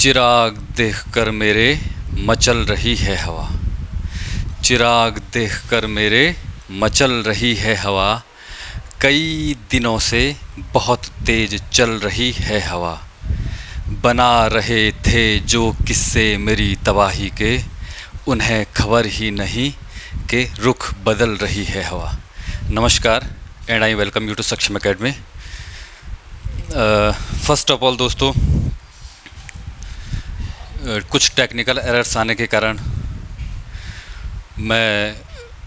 चिराग देखकर मेरे मचल रही है हवा। चिराग देखकर मेरे मचल रही है हवा। कई दिनों से बहुत तेज चल रही है हवा। बना रहे थे जो किस्से मेरी तबाही के, उन्हें खबर ही नहीं कि रुख बदल रही है हवा। नमस्कार and I welcome you to Saksham Academy. First of all दोस्तों, कुछ टेक्निकल एरर्स आने के कारण मैं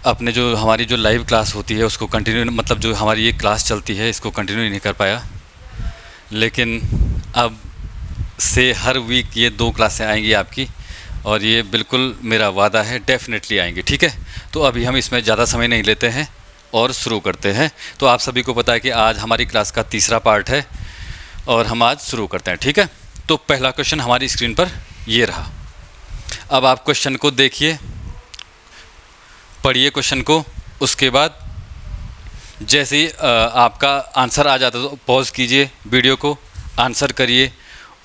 अपने जो हमारी जो लाइव क्लास होती है उसको कंटिन्यू, मतलब जो हमारी ये क्लास चलती है इसको कंटिन्यू नहीं कर पाया। लेकिन अब से हर वीक ये 2 क्लासें आएंगी आपकी, और ये बिल्कुल मेरा वादा है, डेफिनेटली आएंगी। ठीक है, तो अभी हम इसमें ज़्यादा समय नहीं लेते हैं और शुरू करते हैं। तो आप सभी को पता है कि आज हमारी क्लास का तीसरा पार्ट है और हम आज शुरू करते हैं। ठीक है, तो पहला क्वेश्चन हमारी स्क्रीन पर ये रहा। अब आप क्वेश्चन को देखिए, पढ़िए क्वेश्चन को। उसके बाद जैसे ही आपका आंसर आ जाता है तो पॉज कीजिए वीडियो को, आंसर करिए,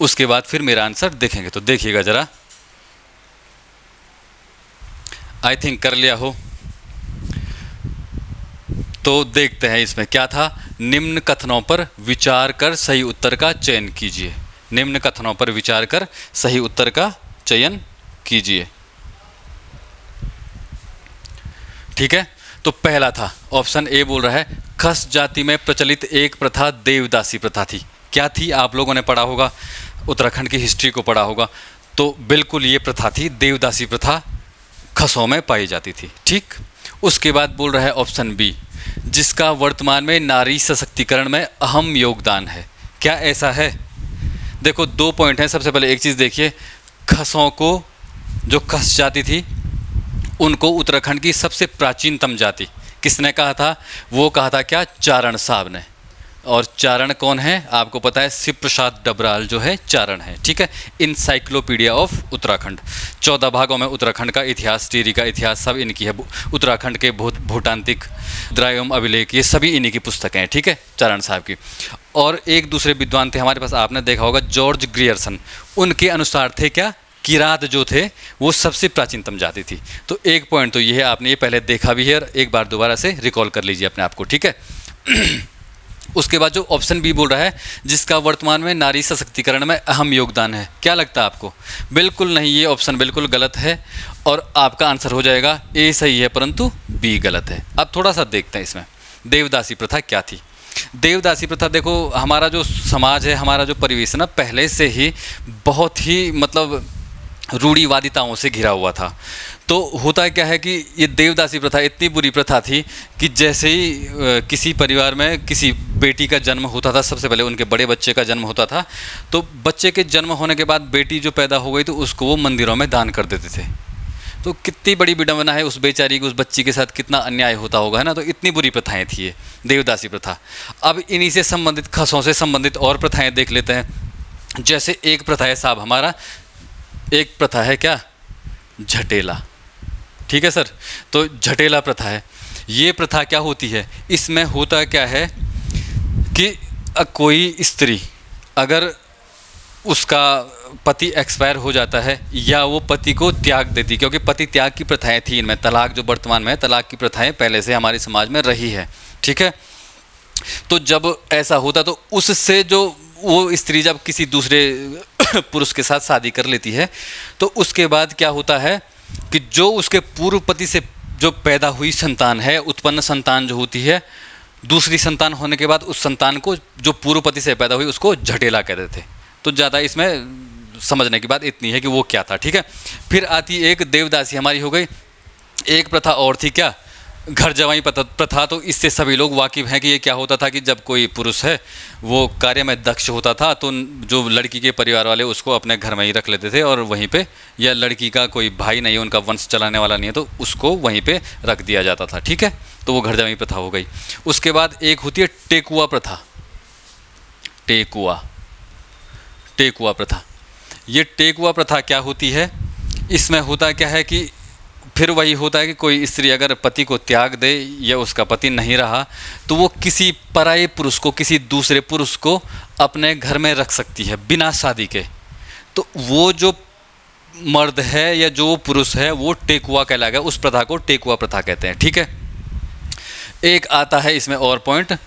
उसके बाद फिर मेरा आंसर देखेंगे। तो देखिएगा ज़रा, आई थिंक कर लिया हो तो देखते हैं इसमें क्या था। निम्न कथनों पर विचार कर सही उत्तर का चयन कीजिए। निम्न कथनों पर विचार कर सही उत्तर का चयन कीजिए। ठीक है, तो पहला था ऑप्शन ए, बोल रहा है खस जाति में प्रचलित एक प्रथा देवदासी प्रथा थी। क्या थी? आप लोगों ने पढ़ा होगा, उत्तराखंड की हिस्ट्री को पढ़ा होगा, तो बिल्कुल ये प्रथा थी, देवदासी प्रथा खसों में पाई जाती थी। ठीक, उसके बाद बोल रहा है ऑप्शन बी, जिसका वर्तमान में नारी सशक्तिकरण में अहम योगदान है। क्या ऐसा है? देखो 2 पॉइंट हैं। सबसे पहले एक चीज़ देखिए, खसों को, जो खस जाति थी उनको उत्तराखंड की सबसे प्राचीनतम जाति किसने कहा था? वो कहा था क्या? चारण साहब ने। और चारण कौन है? आपको पता है, शिव प्रसाद डबराल जो है चारण है। ठीक है, इनसाइक्लोपीडिया ऑफ उत्तराखंड, 14 भागों में उत्तराखंड का इतिहास, टिहरी का इतिहास सब इनकी है। उत्तराखंड के भूटांतिक द्रायम अभिलेख, ये सभी इन्हीं की पुस्तकें हैं। ठीक है, चारण साहब की। और एक दूसरे विद्वान थे हमारे पास, आपने देखा होगा, जॉर्ज ग्रियर्सन। उनके अनुसार थे क्या? किरात जो थे वो सबसे प्राचीनतम जाति थी। तो एक पॉइंट तो ये है, आपने ये पहले देखा भी है और एक बार दोबारा से रिकॉल कर लीजिए अपने आप को। ठीक है, उसके बाद जो ऑप्शन बी बोल रहा है, जिसका वर्तमान में नारी सशक्तिकरण में अहम योगदान है। क्या लगता है आपको? बिल्कुल नहीं, ये ऑप्शन बिल्कुल गलत है और आपका आंसर हो जाएगा ए सही है, परंतु बी गलत है। अब थोड़ा सा देखते हैं इसमें देवदासी प्रथा क्या थी। देवदासी प्रथा, देखो हमारा जो समाज है, हमारा जो परिवेश है ना, पहले से ही बहुत ही मतलब रूढ़िवादिताओं से घिरा हुआ था। तो होता क्या है कि ये देवदासी प्रथा इतनी बुरी प्रथा थी कि जैसे ही किसी परिवार में किसी बेटी का जन्म होता था, सबसे पहले उनके बड़े बच्चे का जन्म होता था, तो बच्चे के जन्म होने के बाद बेटी जो पैदा हो गई तो उसको वो मंदिरों में दान कर देते थे। तो कितनी बड़ी विडंबना है, उस बेचारी की, उस बच्ची के साथ कितना अन्याय होता होगा, है ना। तो इतनी बुरी प्रथाएं थी ये देवदासी प्रथा। अब इन्हीं से संबंधित, खसों से संबंधित और प्रथाएँ देख लेते हैं। जैसे एक प्रथा है साहब हमारा, एक प्रथा है क्या? झटेला। ठीक है सर, तो झटेला प्रथा है। ये प्रथा क्या होती है? इसमें होता क्या है कि कोई स्त्री अगर उसका पति एक्सपायर हो जाता है या वो पति को त्याग देती, क्योंकि पति त्याग की प्रथाएं थी इनमें, तलाक जो वर्तमान में है, तलाक की प्रथाएं पहले से हमारे समाज में रही है। ठीक है, तो जब ऐसा होता तो उससे जो वो स्त्री जब किसी दूसरे पुरुष के साथ शादी कर लेती है तो उसके बाद क्या होता है कि जो उसके पूर्व पति से जो पैदा हुई संतान है, उत्पन्न संतान जो होती है, दूसरी संतान होने के बाद उस संतान को जो पूर्व पति से पैदा हुई उसको झटेला कहते थे। तो ज़्यादा इसमें समझने की बात इतनी है कि वो क्या था। ठीक है, फिर आती एक देवदासी हमारी हो गई। एक प्रथा और थी क्या? घर जवाई प्रथा। तो इससे सभी लोग वाकिफ़ हैं कि ये क्या होता था कि जब कोई पुरुष है वो कार्य में दक्ष होता था तो जो लड़की के परिवार वाले उसको अपने घर में ही रख लेते थे और वहीं पे, या लड़की का कोई भाई नहीं है, उनका वंश चलाने वाला नहीं है, तो उसको वहीं पे रख दिया जाता था। ठीक है, तो वो घर जवाई प्रथा हो गई। उसके बाद एक होती है टेकुआ प्रथा। टेकुआ प्रथा, ये टेकुआ प्रथा क्या होती है? इसमें होता क्या है कि फिर वही होता है कि कोई स्त्री अगर पति को त्याग दे या उसका पति नहीं रहा तो वो किसी पराये पुरुष को, किसी दूसरे पुरुष को अपने घर में रख सकती है बिना शादी के। तो वो जो मर्द है या जो पुरुष है वो टेकुआ कहलाएगा, उस प्रथा को टेकुआ प्रथा कहते हैं। ठीक है, एक आता है इसमें और पॉइंट,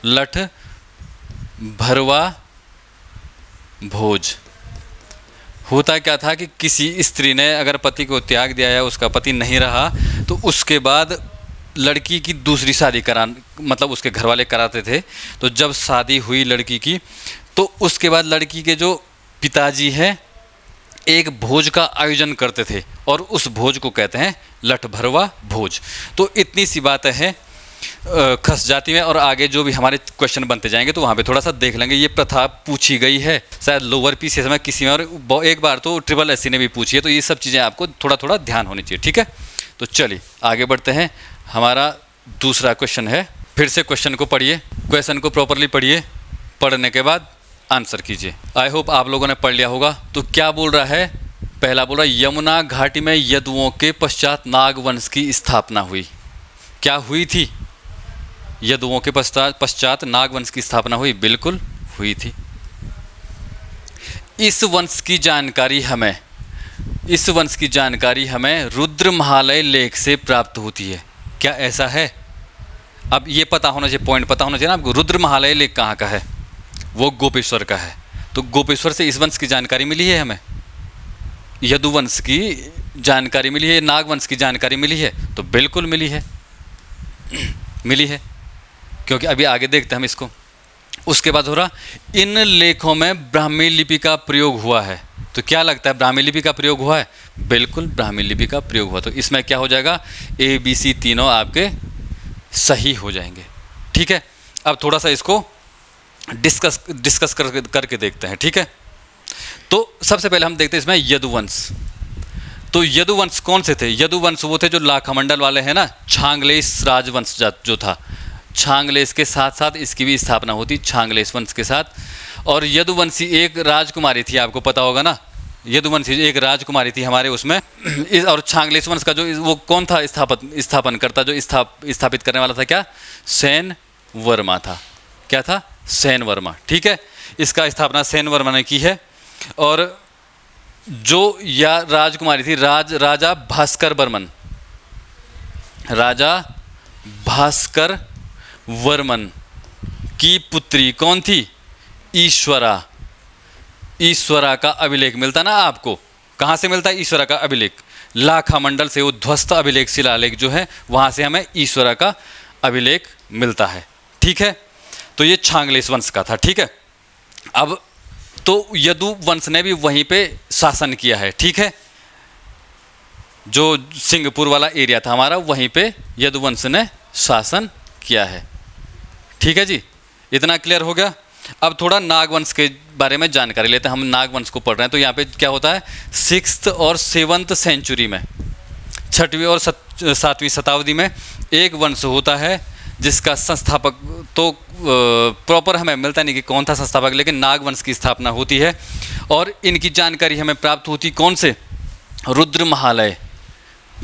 लठ भरवा भोज। होता क्या था कि किसी स्त्री ने अगर पति को त्याग दिया या उसका पति नहीं रहा तो उसके बाद लड़की की दूसरी शादी मतलब उसके घर वाले कराते थे। तो जब शादी हुई लड़की की तो उसके बाद लड़की के जो पिताजी हैं एक भोज का आयोजन करते थे और उस भोज को कहते हैं लठ भरवा भोज। तो इतनी सी बात है खस जाति में, और आगे जो भी हमारे क्वेश्चन बनते जाएंगे तो वहाँ पे थोड़ा सा देख लेंगे। ये प्रथा पूछी गई है शायद लोअर पीसीएस में किसी में, और एक बार तो ट्रिपल एससी ने भी पूछी है, तो ये सब चीज़ें आपको थोड़ा थोड़ा ध्यान होनी चाहिए। ठीक है, तो चलिए आगे बढ़ते हैं। हमारा दूसरा क्वेश्चन है, फिर से क्वेश्चन को पढ़िए, क्वेश्चन को प्रॉपरली पढ़िए, पढ़ने के बाद आंसर कीजिए। आई होप आप लोगों ने पढ़ लिया होगा। तो क्या बोल रहा है, पहला बोल रहा है यमुना घाटी में यदुओं के पश्चात नागवंश की स्थापना हुई। क्या हुई थी? यदुओं के पश्चात नागवंश की स्थापना हुई, बिल्कुल हुई थी। इस वंश की जानकारी हमें रुद्र महालय लेख से प्राप्त होती है। क्या ऐसा है? अब ये पता होना चाहिए, पॉइंट पता होना चाहिए ना आपको। रुद्र महालय लेख कहाँ का है? वो गोपेश्वर का है। तो गोपेश्वर से इस वंश की जानकारी मिली है हमें, यदुवंश की जानकारी मिली है, नागवंश की जानकारी मिली है, तो बिल्कुल मिली है, मिली है, क्योंकि अभी आगे देखते हैं हम इसको। उसके बाद हो रहा, इन लेखों में ब्राह्मी लिपि का प्रयोग हुआ है। तो क्या लगता है, ब्राह्मी लिपि का प्रयोग हुआ है? बिल्कुल ब्राह्मी लिपि का प्रयोग हुआ। तो इसमें क्या हो जाएगा, ए बी सी तीनों आपके सही हो जाएंगे। ठीक है, अब थोड़ा सा इसको डिस्कस करके देखते हैं। ठीक है, तो सबसे पहले हम देखते हैं इसमें यदुवंश। तो यदुवंश कौन से थे? यदुवंश वो थे जो लाखामंडल वाले हैं ना, छांगलेश राजवंश जो था, छांगलेश के साथ साथ इसकी भी स्थापना होती, छांगलेश वंश के साथ। और यदुवंशी एक राजकुमारी थी, आपको पता होगा ना, यदुवंशी एक राजकुमारी थी हमारे उसमें। और छांगलेश वंश का जो वो कौन था स्थापन करता, जो स्थापित करने वाला था, क्या? सेन वर्मा था। क्या था? सेन वर्मा। ठीक है, इसका स्थापना सेन वर्मा ने की है। और जो या राजकुमारी थी राजा भास्कर बर्मन, राजा भास्कर वर्मन की पुत्री कौन थी? ईश्वरा। ईश्वरा का अभिलेख मिलता ना आपको, कहाँ से मिलता है ईश्वरा का अभिलेख? लाखामंडल से उध्वस्त अभिलेख शिलालेख जो है वहाँ से हमें ईश्वरा का अभिलेख मिलता है। ठीक है, तो ये छांगलेश वंश का था। ठीक है, अब तो यदु वंश ने भी वहीं पे शासन किया है। ठीक है, जो सिंहपुर वाला एरिया था हमारा, वहीं पे यदुवंश ने शासन किया है। ठीक है जी, इतना क्लियर हो गया। अब थोड़ा नागवंश के बारे में जानकारी लेते हैं। हम नागवंश को पढ़ रहे हैं, तो यहाँ पे क्या होता है, 6th और 7th सेंचुरी में, 6वीं और 7वीं शताब्दी में एक वंश होता है जिसका संस्थापक तो प्रॉपर हमें मिलता नहीं कि कौन था संस्थापक, लेकिन नागवंश की स्थापना होती है। और इनकी जानकारी हमें प्राप्त होती कौन से? रुद्र महालय,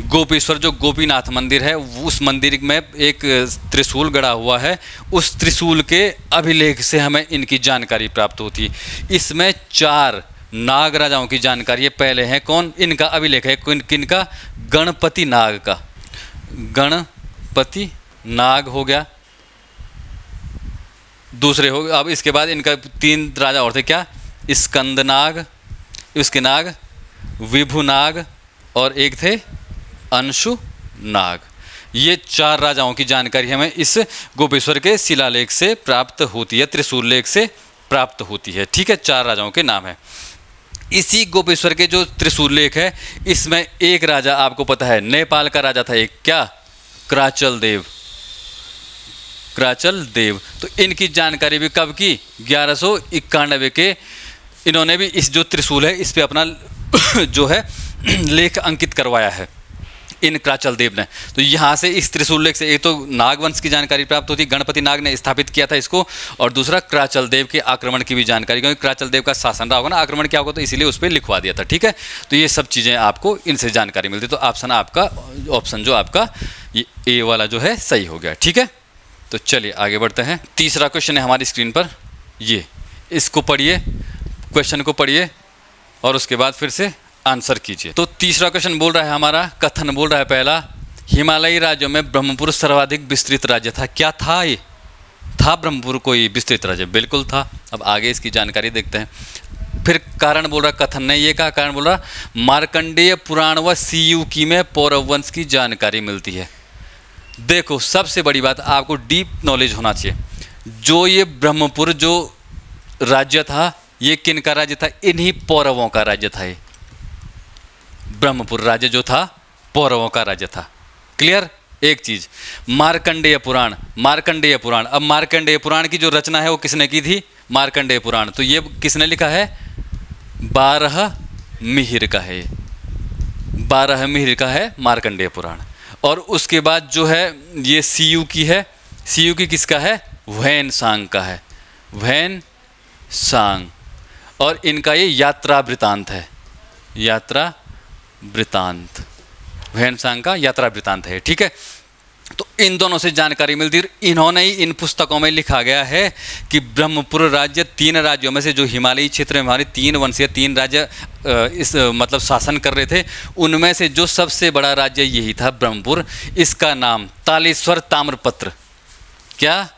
गोपेश्वर जो गोपीनाथ मंदिर है, उस मंदिर में एक त्रिशूल गड़ा हुआ है, उस त्रिशूल के अभिलेख से हमें इनकी जानकारी प्राप्त होती। इसमें 4 नाग राजाओं की जानकारी है। पहले हैं कौन? इनका अभिलेख है किनका? गणपति नाग का। गणपति नाग हो गया, दूसरे हो गए। अब इसके बाद इनका 3 राजा और थे, क्या? स्कंद नाग, उसके नाग विभु नाग, और एक थे अंशु नाग। ये 4 राजाओं की जानकारी हमें इस गोपेश्वर के शिलालेख से प्राप्त होती है, त्रिशूल लेख से प्राप्त होती है। ठीक है, 4 राजाओं के नाम है। इसी गोपेश्वर के जो त्रिशूल लेख है, इसमें एक राजा आपको पता है, नेपाल का राजा था एक, क्या? क्राचल देव। क्राचल देव। तो इनकी जानकारी भी कब की? 1191 के। इन्होंने भी इस जो त्रिशूल है इस पे अपना जो है लेख अंकित करवाया है इन क्राचल देव ने। तो यहाँ से इस त्रिशूल लेख से एक तो नागवंश की जानकारी प्राप्त होती, गणपति नाग ने स्थापित किया था इसको, और दूसरा क्राचल देव के आक्रमण की भी जानकारी, क्योंकि क्राचल देव का शासन रहा होगा ना, आक्रमण क्या होगा, तो इसीलिए उस पर लिखवा दिया था। ठीक है, तो ये सब चीज़ें आपको इनसे जानकारी मिलती। तो ऑप्शन जो आपका ए वाला जो है सही हो गया। ठीक है, तो चलिए आगे बढ़ते हैं। तीसरा क्वेश्चन है हमारी स्क्रीन पर, ये इसको पढ़िए, क्वेश्चन को पढ़िए और उसके बाद फिर से आंसर कीजिए। तो तीसरा क्वेश्चन बोल रहा है हमारा, कथन बोल रहा है पहला, हिमालयी राज्यों में ब्रह्मपुर सर्वाधिक विस्तृत राज्य था। क्या था ये? था ब्रह्मपुर कोई विस्तृत राज्य? बिल्कुल था। अब आगे इसकी जानकारी देखते हैं। फिर कारण बोल रहा, कथन ने ये कहा, कारण बोल रहा मार्कंडेय पुराण व सीयूकी में पौरव वंश की जानकारी मिलती है। देखो सबसे बड़ी बात, आपको डीप नॉलेज होना चाहिए। जो ये ब्रह्मपुर जो राज्य था, ये किन का राज्य था? इन्हीं पौरवों का राज्य था। ये ब्रह्मपुर राज्य जो था पौरवों का राज्य था। क्लियर? एक चीज, मार्कंडेय पुराण, मार्कंडेय पुराण, अब मार्कंडेय पुराण की जो रचना है वो किसने की थी? मार्कंडेय पुराण। तो ये किसने लिखा है? 12 मिहिर का है, 12 मिहिर का है मार्कंडेय पुराण। और उसके बाद जो है ये सीयू की है, सीयू की किसका है? वैन सांग का है, वैन सांग। और इनका ये यात्रा वृतांत है, यात्रा वृतांत, वैन सांग का यात्रा वृतांत है। ठीक है, तो इन दोनों से जानकारी मिलती है। इन्होंने ही इन पुस्तकों में लिखा गया है कि ब्रह्मपुर राज्य 3 राज्यों में से, जो हिमालयी क्षेत्र में हमारे 3 वंशीय 3 राज्य इस मतलब शासन कर रहे थे, उनमें से जो सबसे बड़ा राज्य यही था ब्रह्मपुर। इसका नाम तालेश्वर ताम्रपत्र, क्या?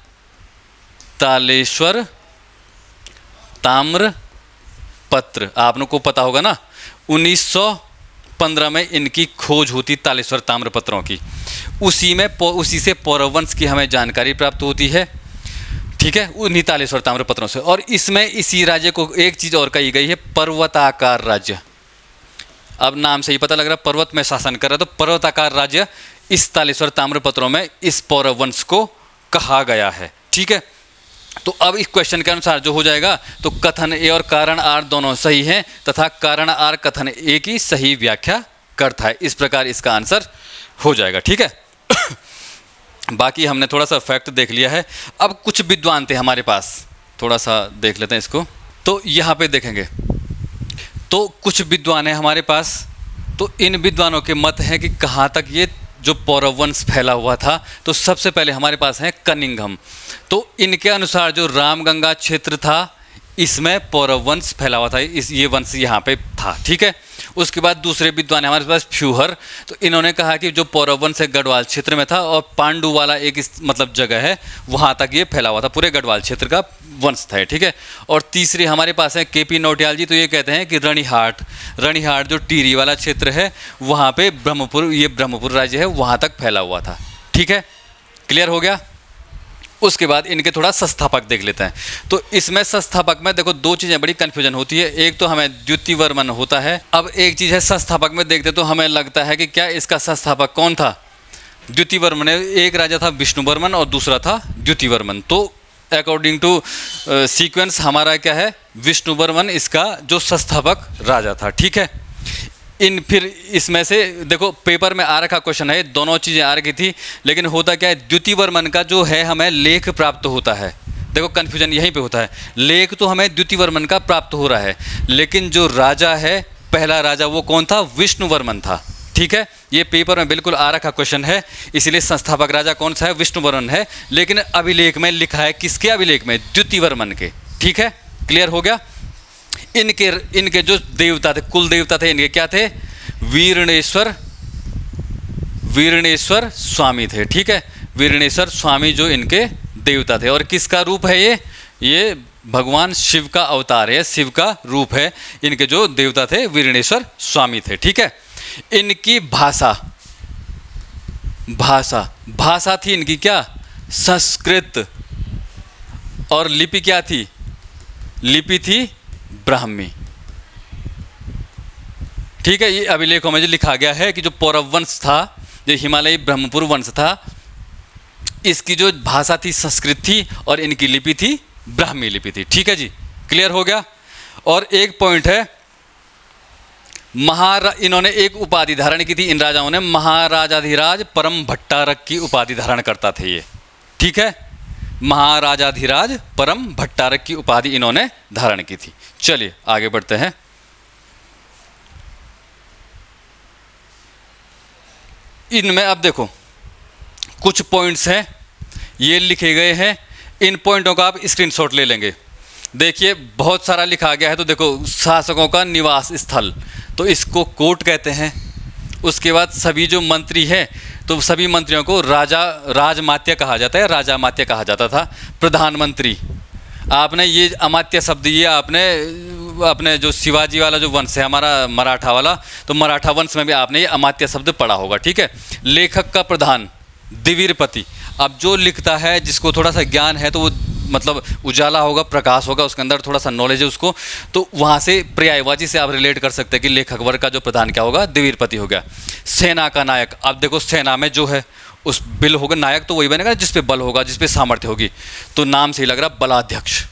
तालेश्वर ताम्रपत्र। आप लोग को पता होगा ना, 1915 में इनकी खोज होती तालेश्वर ताम्रपत्रों की। उसी से पौरव वंश की हमें जानकारी प्राप्त होती है। ठीक है, उन्हीं तालेश्वर ताम्रपत्रों से। और इसमें इसी राज्य को एक चीज़ और कही गई है, पर्वताकार राज्य। अब नाम से ही पता लग रहा है पर्वत में शासन कर रहा है, तो पर्वताकार राज्य इस तालेश्वर ताम्रपत्रों में इस पौरव वंश को कहा गया है। ठीक है, तो अब इस क्वेश्चन के अनुसार जो हो जाएगा, तो कथन ए और कारण आर दोनों सही हैं तथा कारण आर कथन ए की सही व्याख्या करता है। इस प्रकार इसका आंसर हो जाएगा। ठीक है, बाकी हमने थोड़ा सा फैक्ट देख लिया है। अब कुछ विद्वान थे हमारे पास, थोड़ा सा देख लेते हैं इसको। तो यहाँ पे देखेंगे तो कुछ विद्वान हैं हमारे पास। तो इन विद्वानों के मत हैं कि कहाँ तक ये जो पौरव वंश फैला हुआ था। तो सबसे पहले हमारे पास है कनिंघम। तो इनके अनुसार जो रामगंगा क्षेत्र था, इसमें पौरव वंश फैला हुआ था, ये वंश यहाँ पे था। ठीक है, उसके बाद दूसरे विद्वान है हमारे पास फ्यूहर। तो इन्होंने कहा कि जो पौरव वंश है गढ़वाल क्षेत्र में था, और पांडु वाला एक मतलब जगह है, वहाँ तक ये फैला हुआ था, पूरे गढ़वाल क्षेत्र का वंश था। ठीक है, और तीसरे हमारे पास है केपी नौटियाल जी। तो ये कहते हैं कि रणिहाट जो टिहरी वाला क्षेत्र है, वहाँ पे ब्रह्मपुर राज्य है, वहाँ तक फैला हुआ था। ठीक है, क्लियर हो गया। उसके बाद इनके थोड़ा संस्थापक देख लेते हैं। तो इसमें संस्थापक में देखो 2 चीज़ें बड़ी कन्फ्यूजन होती है। एक तो हमें द्युतिवर्मन होता है, अब एक चीज़ है संस्थापक में देखते तो हमें लगता है कि क्या इसका संस्थापक कौन था? द्युतिवर्मन। एक राजा था विष्णुवर्मन और दूसरा था द्युतिवर्मन। तो अकॉर्डिंग टू सीक्वेंस हमारा क्या है? विष्णुवर्मन इसका जो संस्थापक राजा था। ठीक है, फिर इसमें से देखो पेपर में आ रखा क्वेश्चन है, दोनों चीज़ें आ रखी थी, लेकिन होता क्या है, द्युतिवर्मन का जो है हमें लेख प्राप्त होता है। देखो कन्फ्यूजन यहीं पे होता है, लेख तो हमें द्युतिवर्मन का प्राप्त हो रहा है, लेकिन जो राजा है, पहला राजा वो कौन था? विष्णुवर्मन था। ठीक है, ये पेपर में बिल्कुल आ रखा क्वेश्चन है, इसलिए संस्थापक राजा कौन सा है? विष्णुवर्मन है, लेकिन अभिलेख में लिखा है किसके अभिलेख में? द्युतिवर्मन के। ठीक है, क्लियर हो गया। इनके जो देवता थे, कुल देवता थे इनके, क्या थे? वीरणेश्वर स्वामी थे। ठीक है, वीरणेश्वर स्वामी जो इनके देवता थे। और किसका रूप है ये भगवान शिव का अवतार है, शिव का रूप है। इनके जो देवता थे वीरणेश्वर स्वामी थे। ठीक है, इनकी भाषा थी इनकी क्या? संस्कृत। और लिपि क्या थी? लिपि थी ब्राह्मी। ठीक है, ये अभिलेखों में जो लिखा गया है कि जो पौरव वंश था, जो हिमालयी ब्रह्मपुर वंश था, इसकी जो भाषा थी संस्कृत थी और इनकी लिपि थी ब्राह्मी लिपि थी। ठीक है जी, क्लियर हो गया। और एक पॉइंट है, इन्होंने एक उपाधि धारण की थी, इन राजाओं ने महाराजाधिराज परम भट्टारक की उपाधि धारण करता थे ये। ठीक है, महाराजाधिराज परम भट्टारक की उपाधि इन्होंने धारण की थी। चलिए आगे बढ़ते हैं। इनमें अब देखो कुछ पॉइंट्स हैं, ये लिखे गए हैं, इन पॉइंटों का आप स्क्रीनशॉट ले लेंगे। देखिए बहुत सारा लिखा गया है, तो देखो शासकों का निवास स्थल, तो इसको कोर्ट कहते हैं। उसके बाद सभी जो मंत्री हैं, तो सभी मंत्रियों को राजा राजमात्य कहा जाता है, राजामात्य कहा जाता था। प्रधानमंत्री, आपने ये अमात्य शब्द ये आपने अपने जो शिवाजी वाला जो वंश है हमारा मराठा वाला, तो मराठा वंश में भी आपने ये अमात्य शब्द पढ़ा होगा, ठीक है। लेखक का प्रधान द्विवीरपति, अब जो लिखता है जिसको थोड़ा सा ज्ञान है तो वो मतलब उजाला होगा, प्रकाश होगा, उसके अंदर थोड़ा सा नॉलेज है उसको, तो वहाँ से पर्यायवाची से आप रिलेट कर सकते हैं कि लेखक वर्ग का जो प्रधान क्या होगा, द्विवीरपति हो गया। सेना का नायक, अब देखो सेना में जो है उस बिल होगा, नायक तो वही बनेगा जिस पे बल होगा, जिस पे सामर्थ्य होगी, तो नाम से ही लग रहा बलाध्यक्ष,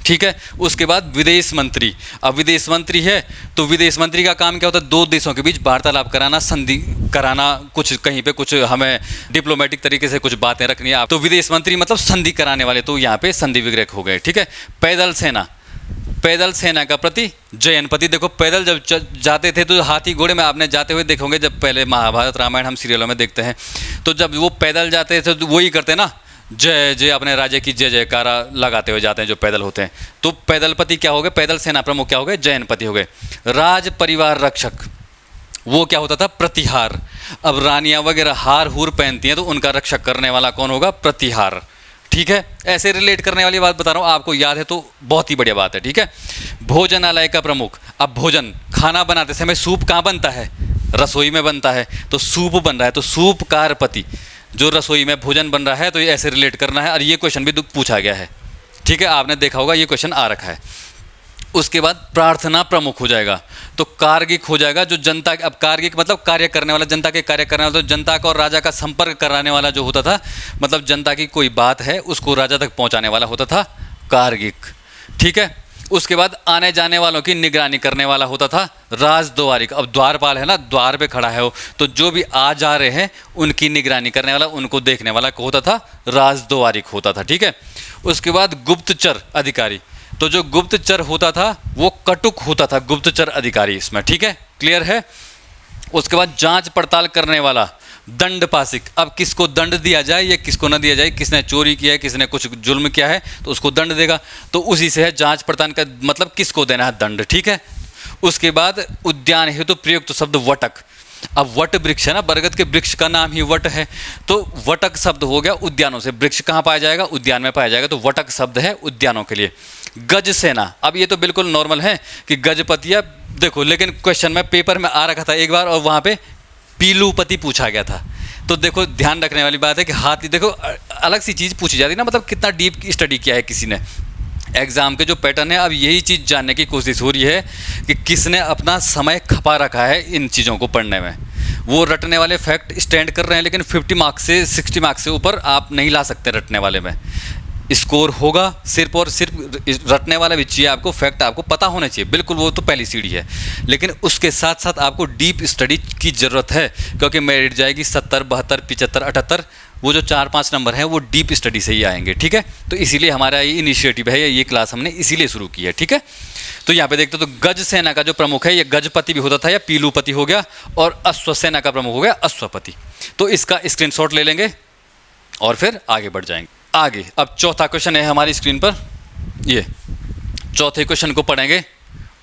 ठीक है। उसके बाद विदेश मंत्री, अब विदेश मंत्री है तो विदेश मंत्री का काम क्या होता है, दो देशों के बीच वार्तालाप कराना, संधि कराना, कुछ कहीं पे कुछ हमें डिप्लोमेटिक तरीके से कुछ बातें रखनी है, तो विदेश मंत्री मतलब संधि कराने वाले, तो यहाँ पे संधि विग्रह हो गए, ठीक है। पैदल सेना, पैदल सेना का प्रति जयनपति, देखो पैदल जब जाते थे तो हाथी घोड़े में आपने जाते हुए देखोगे, जब पहले महाभारत रामायण हम सीरियलों में देखते हैं, तो जब वो पैदल जाते थे तो वही करते ना, जय जय, अपने राज्य की जय जयकारा लगाते हुए जाते हैं जो पैदल होते हैं, तो पैदलपति क्या हो गए, पैदल सेना प्रमुख क्या हो गए, जयनपति हो गए। राज परिवार रक्षक, वो क्या होता था, प्रतिहार, अब रानियां वगैरह हार हूर पहनती हैं तो उनका रक्षक करने वाला कौन होगा, प्रतिहार, ठीक है। ऐसे रिलेट करने वाली बात बता रहा हूँ, आपको याद है तो बहुत ही बढ़िया बात है, ठीक है। भोजनालय का प्रमुख, अब भोजन खाना बनाते समय सूप कहाँ बनता है, रसोई में बनता है, तो सूप बन रहा है तो सूपकारपति, जो रसोई में भोजन बन रहा है, तो ये ऐसे रिलेट करना है, और ये क्वेश्चन भी पूछा गया है, ठीक है, आपने देखा होगा ये क्वेश्चन आ रखा है। उसके बाद प्रार्थना प्रमुख हो जाएगा, तो कार्गिक हो जाएगा, जो जनता, अब कार्गिक मतलब कार्य करने वाला, जनता के कार्य करने वाला, तो जनता का और राजा का संपर्क कराने वाला जो होता था, मतलब जनता की कोई बात है उसको राजा तक पहुंचाने वाला होता था कार्गिक, ठीक है। उसके बाद आने जाने वालों की निगरानी करने वाला होता था राजद्वारिक, अब द्वारपाल है ना, द्वार पे खड़ा है वो, तो जो भी आ जा रहे हैं उनकी निगरानी करने वाला, उनको देखने वाला होता था राजद्वारिक होता था, ठीक है। उसके बाद गुप्तचर अधिकारी, तो जो गुप्तचर होता था वो कटुक होता था, गुप्तचर अधिकारी इसमें, ठीक है, क्लियर है। उसके बाद जांच पड़ताल करने वाला दंडपासिक, अब किसको दंड दिया जाए या किसको न दिया जाए, किसने चोरी किया है, किसने कुछ जुल्म किया है तो उसको दंड देगा, तो उसी से है जांच पड़ताल का मतलब किसको देना है दंड, ठीक है। उसके बाद उद्यान हेतु प्रयुक्त शब्द वटक, अब वट वृक्ष है ना, बरगद के वृक्ष का नाम ही वट है, तो वटक शब्द हो गया उद्यानों से, वृक्ष कहाँ पाया जाएगा, उद्यान में पाया जाएगा, तो वटक शब्द है उद्यानों के लिए। गज सेना, अब ये तो बिल्कुल नॉर्मल है कि गजपतिया, देखो लेकिन क्वेश्चन में पेपर में आ रखा था एक बार और वहाँ पे पीलूपति पूछा गया था, तो देखो ध्यान रखने वाली बात है कि हाथी, देखो अलग सी चीज़ पूछी जाती है ना, मतलब कितना डीप स्टडी किया है किसी ने, एग्ज़ाम के जो पैटर्न है, अब यही चीज़ जानने की कोशिश हो रही है कि किसने अपना समय खपा रखा है इन चीज़ों को पढ़ने में। वो रटने वाले फैक्ट स्टैंड कर रहे हैं, लेकिन 50 मार्क्स से 60 मार्क्स से ऊपर आप नहीं ला सकते रटने वाले में, स्कोर होगा सिर्फ और सिर्फ रटने वाला भी चाहिए आपको, फैक्ट आपको पता होना चाहिए, बिल्कुल वो तो पहली सीढ़ी है, लेकिन उसके साथ साथ आपको डीप स्टडी की ज़रूरत है, क्योंकि मेरिट जाएगी 70, 72, 75, 78, वो जो 4-5 नंबर हैं वो डीप स्टडी से ही आएंगे, ठीक है। तो इसीलिए हमारा ये इनिशिएटिव है, ये क्लास हमने इसीलिए शुरू की है, ठीक है। तो यहाँ पे देखते हो तो गज सेना का जो प्रमुख है ये गजपति भी होता था या पीलूपति हो गया, और अश्व सेना का प्रमुख हो गया अश्वपति। तो इसका स्क्रीनशॉट ले लेंगे और फिर आगे बढ़ जाएंगे। आगे अब चौथा क्वेश्चन है हमारी स्क्रीन पर, ये चौथे क्वेश्चन को पढ़ेंगे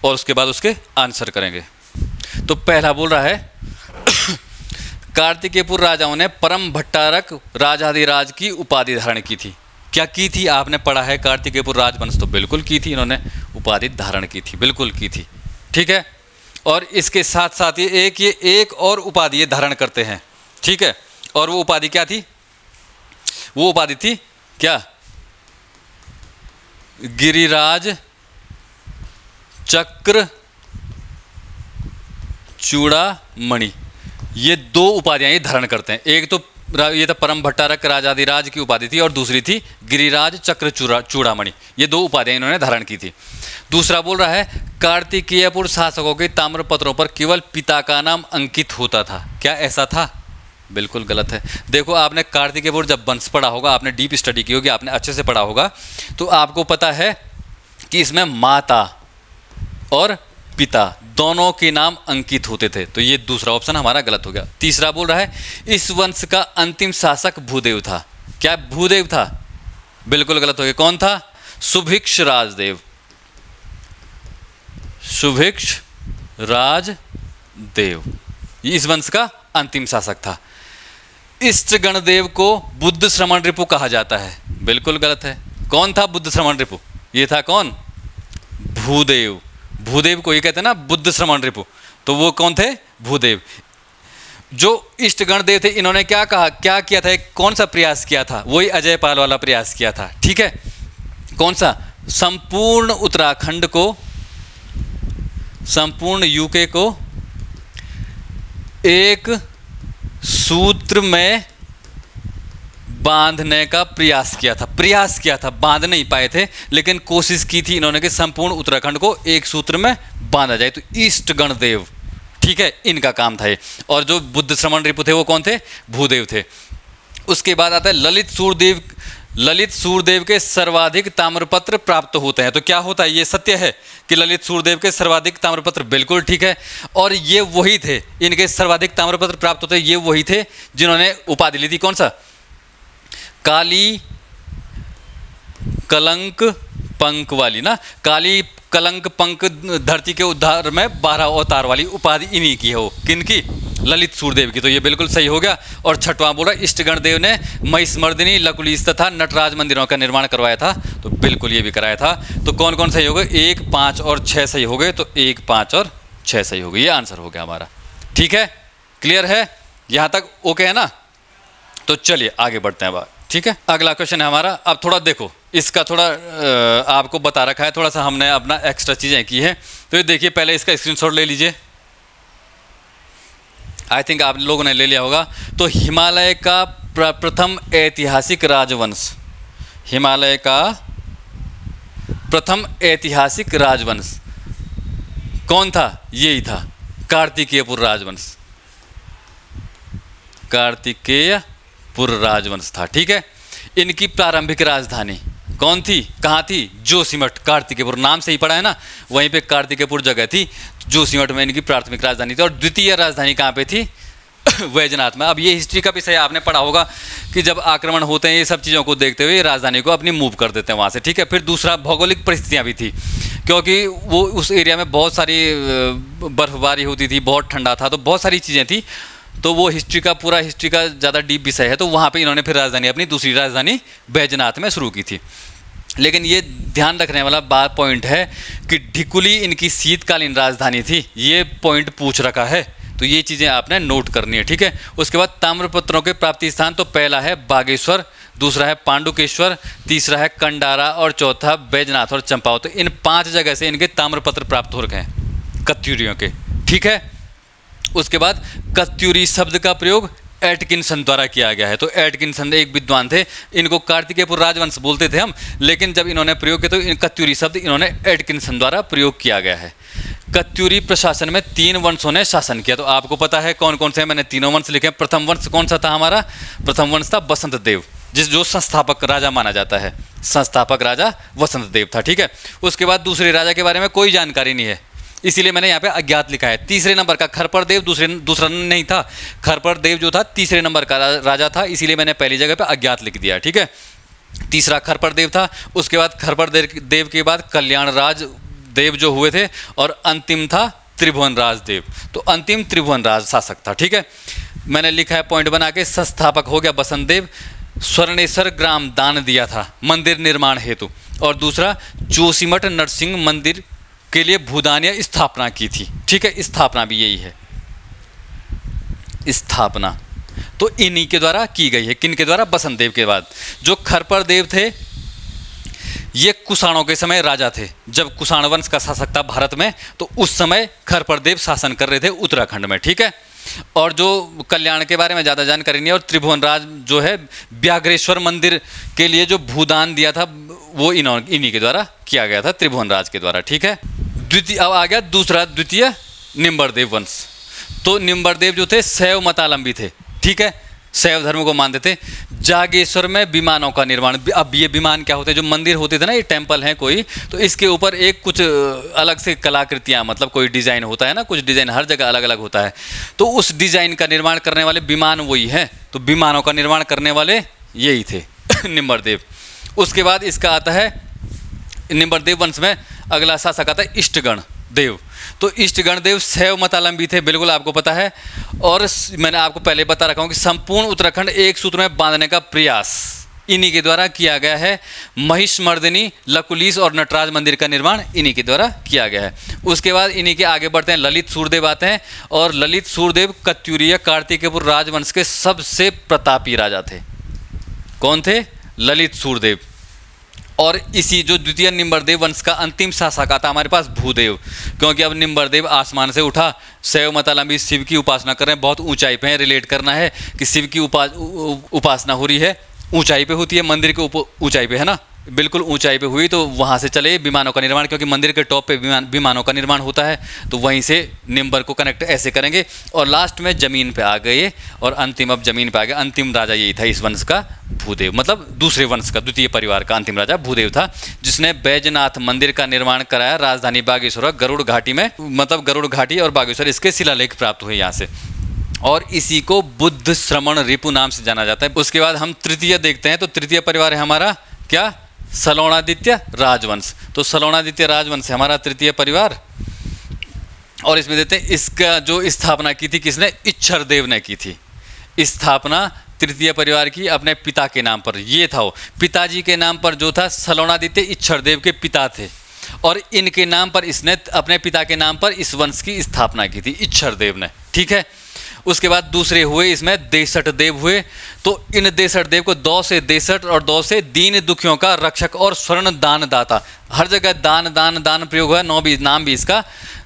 और उसके बाद उसके आंसर करेंगे। तो पहला बोल रहा है कार्तिकेयपुर राजाओं ने परम भट्टारक राजाधिराज की उपाधि धारण की थी। क्या की थी, आपने पढ़ा है कार्तिकेयपुर राजवंश, तो बिल्कुल की थी, इन्होंने उपाधि धारण की थी, बिल्कुल की थी, ठीक है। और इसके साथ साथ ये एक और उपाधि ये धारण करते हैं, ठीक है। और वो उपाधि क्या थी, वो उपाधि थी क्या, गिरिराज चक्र चूड़ामणि, ये दो उपाधियां ये धारण करते हैं। एक तो ये था परम भट्टारक राजाधिराज की उपाधि थी और दूसरी थी गिरिराज चक्र चूड़ामणि, ये दो उपाधियां इन्होंने धारण की थी। दूसरा बोल रहा है कार्तिकेयपुर शासकों के ताम्रपत्रों पर केवल पिता का नाम अंकित होता था। क्या ऐसा था, बिल्कुल गलत है। देखो आपने कार्तिकेयपुर जब वंश पढ़ा होगा, आपने डीप स्टडी की होगी, आपने अच्छे से पढ़ा होगा, तो आपको पता है कि इसमें माता और पिता दोनों के नाम अंकित होते थे, तो ये दूसरा ऑप्शन हमारा गलत हो गया। तीसरा बोल रहा है इस वंश का अंतिम शासक भूदेव था। क्या भूदेव था, बिल्कुल गलत हो गया। कौन था, सुभिक्ष राजदेव, सुभिक्ष राजदेव ये इस वंश का अंतिम शासक था। इष्टगणदेव को बुद्ध श्रमण रिपु कहा जाता है, बिल्कुल गलत है। कौन था बुद्ध श्रमण रिपु? ये था कौन? भूदेव। भूदेव को ये कहते हैं ना बुद्ध श्रमण रिपु, तो वो कौन थे? भूदेव। जो इष्टगण देव थे इन्होंने क्या कहा, क्या किया था, एक कौन सा प्रयास किया था? वही अजय पाल वाला प्रयास किया था, ठीक है। कौन सा? संपूर्ण उत्तराखंड को, संपूर्ण यूके को एक सूत्र में बांधने का प्रयास किया था। प्रयास किया था, बांध नहीं पाए थे, लेकिन कोशिश की थी इन्होंने कि संपूर्ण उत्तराखंड को एक सूत्र में बांधा जाए। तो इष्टगण देव, ठीक है, इनका काम था ये। और जो बुद्ध श्रमण रिपु थे वो कौन थे? भूदेव थे। उसके बाद आता है ललित सूरदेव। ललित सूरदेव के सर्वाधिक ताम्रपत्र प्राप्त होते हैं। तो क्या होता है, ये सत्य है कि ललित सूरदेव के सर्वाधिक ताम्रपत्र, बिल्कुल ठीक है। और ये वही थे, इनके सर्वाधिक ताम्रपत्र प्राप्त होते हैं, ये वही थे जिन्होंने उपाधि ली थी। कौन सा? काली कलंक पंख वाली ना, काली कलंक पंख धरती के उद्धार में 12 अवतार वाली उपाधि इन्हीं की हो। किनकी? ललित सूरदेव की। तो ये बिल्कुल सही हो गया। और छठवां बोला इष्टगण देव ने महिषमर्दिनी, लकुलिश तथा नटराज मंदिरों का निर्माण करवाया था। तो बिल्कुल ये भी कराया था। तो कौन कौन सही हो गए? 1, 5 और 6 सही हो गए। तो 1, 5 और 6 सही हो गए, ये आंसर हो गया हमारा। ठीक है, क्लियर है यहाँ तक? ओके है ना? तो चलिए आगे बढ़ते हैं बात। ठीक है, अगला क्वेश्चन है हमारा। अब थोड़ा देखो, इसका थोड़ा आपको बता रखा है, थोड़ा सा हमने अपना एक्स्ट्रा चीज़ें की है। तो ये देखिए, पहले इसका स्क्रीनशॉट ले लीजिए। आई थिंक आप लोगों ने ले लिया होगा। तो हिमालय का प्रथम ऐतिहासिक राजवंश, हिमालय का प्रथम ऐतिहासिक राजवंश कौन था? यही था, कार्तिकेयपुर राजवंश। कार्तिकेयपुर राजवंश था। ठीक है, इनकी प्रारंभिक राजधानी कौन थी? कहाँ थी? जोशीमठ। कार्तिकेयपुर नाम से ही पड़ा है ना, वहीं पे कार्तिकेयपुर जगह थी। जोशीमठ में इनकी प्राथमिक राजधानी थी। और द्वितीय राजधानी कहाँ पे थी? वैजनाथ में। अब ये हिस्ट्री का विषय आपने पढ़ा होगा कि जब आक्रमण होते हैं ये सब चीज़ों को देखते हुए राजधानी को अपनी मूव कर देते हैं वहाँ से। ठीक है, फिर दूसरा भौगोलिक परिस्थितियाँ भी थी, क्योंकि वो उस एरिया में बहुत सारी बर्फबारी होती थी, बहुत ठंडा था, तो बहुत सारी चीज़ें थी। तो वो हिस्ट्री का, पूरा हिस्ट्री का ज़्यादा डीप विषय है। तो वहाँ पे इन्होंने फिर राजधानी, अपनी दूसरी राजधानी बैजनाथ में शुरू की थी। लेकिन ये ध्यान रखने वाला बात पॉइंट है कि ढिकुली इनकी शीतकालीन राजधानी थी। ये पॉइंट पूछ रखा है, तो ये चीज़ें आपने नोट करनी है। ठीक है, उसके बाद ताम्रपत्रों के प्राप्ति स्थान, तो पहला है बागेश्वर, दूसरा है पांडुकेश्वर, तीसरा है कंडारा और चौथा बैजनाथ और चंपावत। तो इन 5 जगह से इनके ताम्रपत्र प्राप्त हो रखे हैं कत्यूरियों के। ठीक है, उसके बाद कत्यूरी शब्द का प्रयोग एटकिंसन द्वारा किया गया है। तो एटकिंसन एक विद्वान थे, इनको कार्तिकेयपुर राजवंश बोलते थे हम, लेकिन जब इन्होंने प्रयोग किया तो इन कत्यूरी शब्द इन्होंने एटकिंसन द्वारा प्रयोग किया गया है। कत्यूरी प्रशासन में 3 वंशों ने शासन किया। तो आपको पता है कौन कौन से हैं, मैंने तीनों वंश लिखे हैं। प्रथम वंश कौन सा था हमारा? प्रथम वंश था वसंत देव, जो संस्थापक राजा माना जाता है। संस्थापक राजा वसंत देव था। ठीक है, उसके बाद दूसरे राजा के बारे में कोई जानकारी नहीं है, इसीलिए मैंने यहाँ पे अज्ञात लिखा है। तीसरे नंबर का खरपर देव, दूसरा नहीं था। खरपर देव जो था तीसरे नंबर का राजा था, इसीलिए मैंने पहली जगह पे अज्ञात लिख दिया। ठीक है, तीसरा खरपर देव था। उसके बाद खरपर देव के बाद कल्याण राज देव जो हुए थे, और अंतिम था त्रिभुवन राज देव। तो अंतिम त्रिभुवन राज शासक था। ठीक है, मैंने लिखा है पॉइंट बना के। संस्थापक हो गया बसंत देव। स्वर्णेश्वर ग्राम दान दिया था मंदिर निर्माण हेतु। और दूसरा जोशीमठ नरसिंह मंदिर के लिए भूदान या स्थापना की थी। ठीक है, स्थापना भी यही है, स्थापना तो इन्हीं के द्वारा की गई है। किन के द्वारा? बसंत देव के बाद। जो खरपर देव थे ये कुषाणों के समय राजा थे। जब कुषाण वंश का शासक था भारत में, तो उस समय खरपर देव शासन कर रहे थे उत्तराखंड में। ठीक है, और जो कल्याण के बारे में ज़्यादा जानकारी नहीं है। और त्रिभुवन राज जो है व्याघ्रेश्वर मंदिर के लिए जो भूदान दिया था वो इन्हीं के द्वारा किया गया था, त्रिभुवन राज के द्वारा। ठीक है, द्वितीय अब आ गया दूसरा, द्वितीय निम्बरदेव वंश। तो निम्बरदेव जो थे शैव मतालंबी थे। ठीक है, शैव धर्म को मानते थे। जागेश्वर में विमानों का निर्माण। अब ये विमान क्या होते हैं? जो मंदिर होते थे ना, ये टेम्पल हैं कोई, तो इसके ऊपर एक कुछ अलग से कलाकृतियाँ, मतलब कोई डिज़ाइन होता है ना, कुछ डिज़ाइन हर जगह अलग अलग होता है। तो उस डिज़ाइन का निर्माण करने वाले विमान वही हैं। तो विमानों का निर्माण करने वाले यही थे निम्बरदेव। उसके बाद इसका आता है निम्बरदेव वंश में अगला शासक आता है इष्टगण देव। तो इष्टगण देव शैव मतावलंबी थे, बिल्कुल आपको पता है। और मैंने आपको पहले बता रखा हूँ कि संपूर्ण उत्तराखंड एक सूत्र में बांधने का प्रयास इन्हीं के द्वारा किया गया है। महिषमर्दिनी, लकुलीस और नटराज मंदिर का निर्माण इन्हीं के द्वारा किया गया है। उसके बाद इन्हीं के आगे बढ़ते हैं, ललित सूर्यदेव आते हैं। और ललित सूर्यदेव कत्यूरिया कार्तिकेयपुर राजवंश के सबसे प्रतापी राजा थे। कौन थे? ललित सूर्यदेव। और इसी जो द्वितीय निम्बरदेव वंश का अंतिम शासक आता हमारे पास भूदेव, क्योंकि अब निम्बरदेव आसमान से उठा, शैव मतावलंबी शिव की उपासना कर रहे हैं, बहुत ऊंचाई पे हैं। रिलेट करना है कि शिव की उपासना हो रही है, ऊंचाई पे होती है, मंदिर के ऊंचाई पे है ना, बिल्कुल ऊंचाई पे हुई तो वहाँ से चले विमानों का निर्माण, क्योंकि मंदिर के टॉप पे विमानों का निर्माण होता है, तो वहीं से निम्बर को कनेक्ट ऐसे करेंगे। और लास्ट में जमीन पे आ गए और अंतिम अब जमीन पे आ गए। अंतिम राजा यही था इस वंश का, भूदेव, मतलब दूसरे वंश का, द्वितीय परिवार का अंतिम राजा भूदेव था, जिसने बैजनाथ मंदिर का निर्माण कराया राजधानी बागेश्वर गरुड़ घाटी में, मतलब गरुड़ घाटी और बागेश्वर इसके शिलालेख प्राप्त हुए यहाँ से। और इसी को बुद्ध श्रमण रिपु नाम से जाना जाता है। उसके बाद हम तृतीय देखते हैं, तो तृतीय परिवार है हमारा क्या? सलौणादित्य राजवंश। तो सलौणादित्य राजवंश है हमारा तृतीय परिवार। और इसमें देते हैं, इसका जो स्थापना की थी किसने? इच्छर देव ने की थी स्थापना तृतीय परिवार की, अपने पिता के नाम पर। ये था वो पिताजी के नाम पर जो था, सलौणादित्य इच्छर देव के पिता थे, और इनके नाम पर इसने अपने पिता के नाम पर इस वंश की स्थापना की थी इच्छर देव ने, ठीक है। उसके बाद दूसरे हुए इसमें देसठ देव हुए। तो इन देसठ देव को दौ से देसठ और दौ से दीन दुखियों का रक्षक और स्वर्ण दान दाता, हर जगह दान दान दान प्रयोग हुआ, नाम भी इसका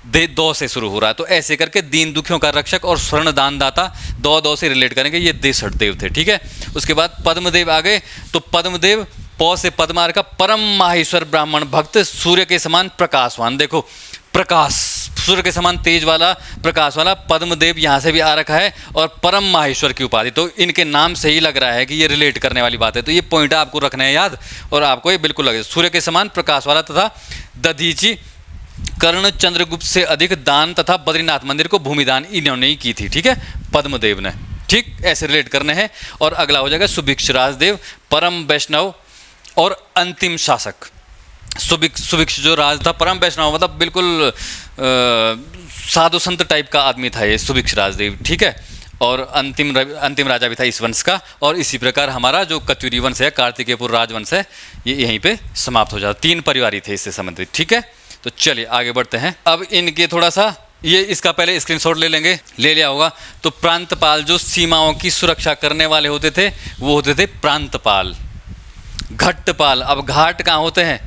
दौ से शुरू हो रहा है। तो ऐसे करके दीन दुखियों का रक्षक और स्वर्ण दान दाता, दौ से रिलेट करेंगे, ये देसठ देव थे, ठीक है। उसके बाद पद्मदेव आ गए। तो पद्मदेव पौ से पद्मार का परम माहेश्वर ब्राह्मण भक्त, सूर्य के समान प्रकाशवान। देखो प्रकाश, सूर्य के समान तेज वाला, प्रकाश वाला पद्मदेव यहाँ से भी आ रखा है, और परम माहेश्वर की उपाधि। तो इनके नाम से ही लग रहा है कि ये रिलेट करने वाली बात है। तो ये पॉइंट आपको रखना है याद, और आपको ये बिल्कुल लगे। सूर्य के समान प्रकाश वाला तथा दधीची कर्ण चंद्रगुप्त से अधिक दान तथा बद्रीनाथ मंदिर को भूमिदान इन्होंने ही की थी, ठीक है, पद्मदेव ने, ठीक, ऐसे रिलेट करने हैं। और अगला हो जाएगा सुभिक्ष राजदेव, परम वैष्णव और अंतिम शासक। सुभिक्ष जो राज था, परम वैष्णव मतलब बिल्कुल साधु संत टाइप का आदमी था ये सुभिक्ष राजदेव, ठीक है। और अंतिम राजा भी था इस वंश का। और इसी प्रकार हमारा जो कत्यूरी वंश है, कार्तिकेयपुर राजवंश है, ये यहीं पे समाप्त हो जाता। 3 परिवार ही थे इससे संबंधित, ठीक है। तो चलिए आगे बढ़ते हैं। अब इनके थोड़ा सा ये इसका पहले स्क्रीनशॉट ले लेंगे, ले लिया होगा। तो प्रांतपाल जो सीमाओं की सुरक्षा करने वाले होते थे वो होते थे प्रांतपाल। घट्टपाल, अब घाट कहाँ होते हैं?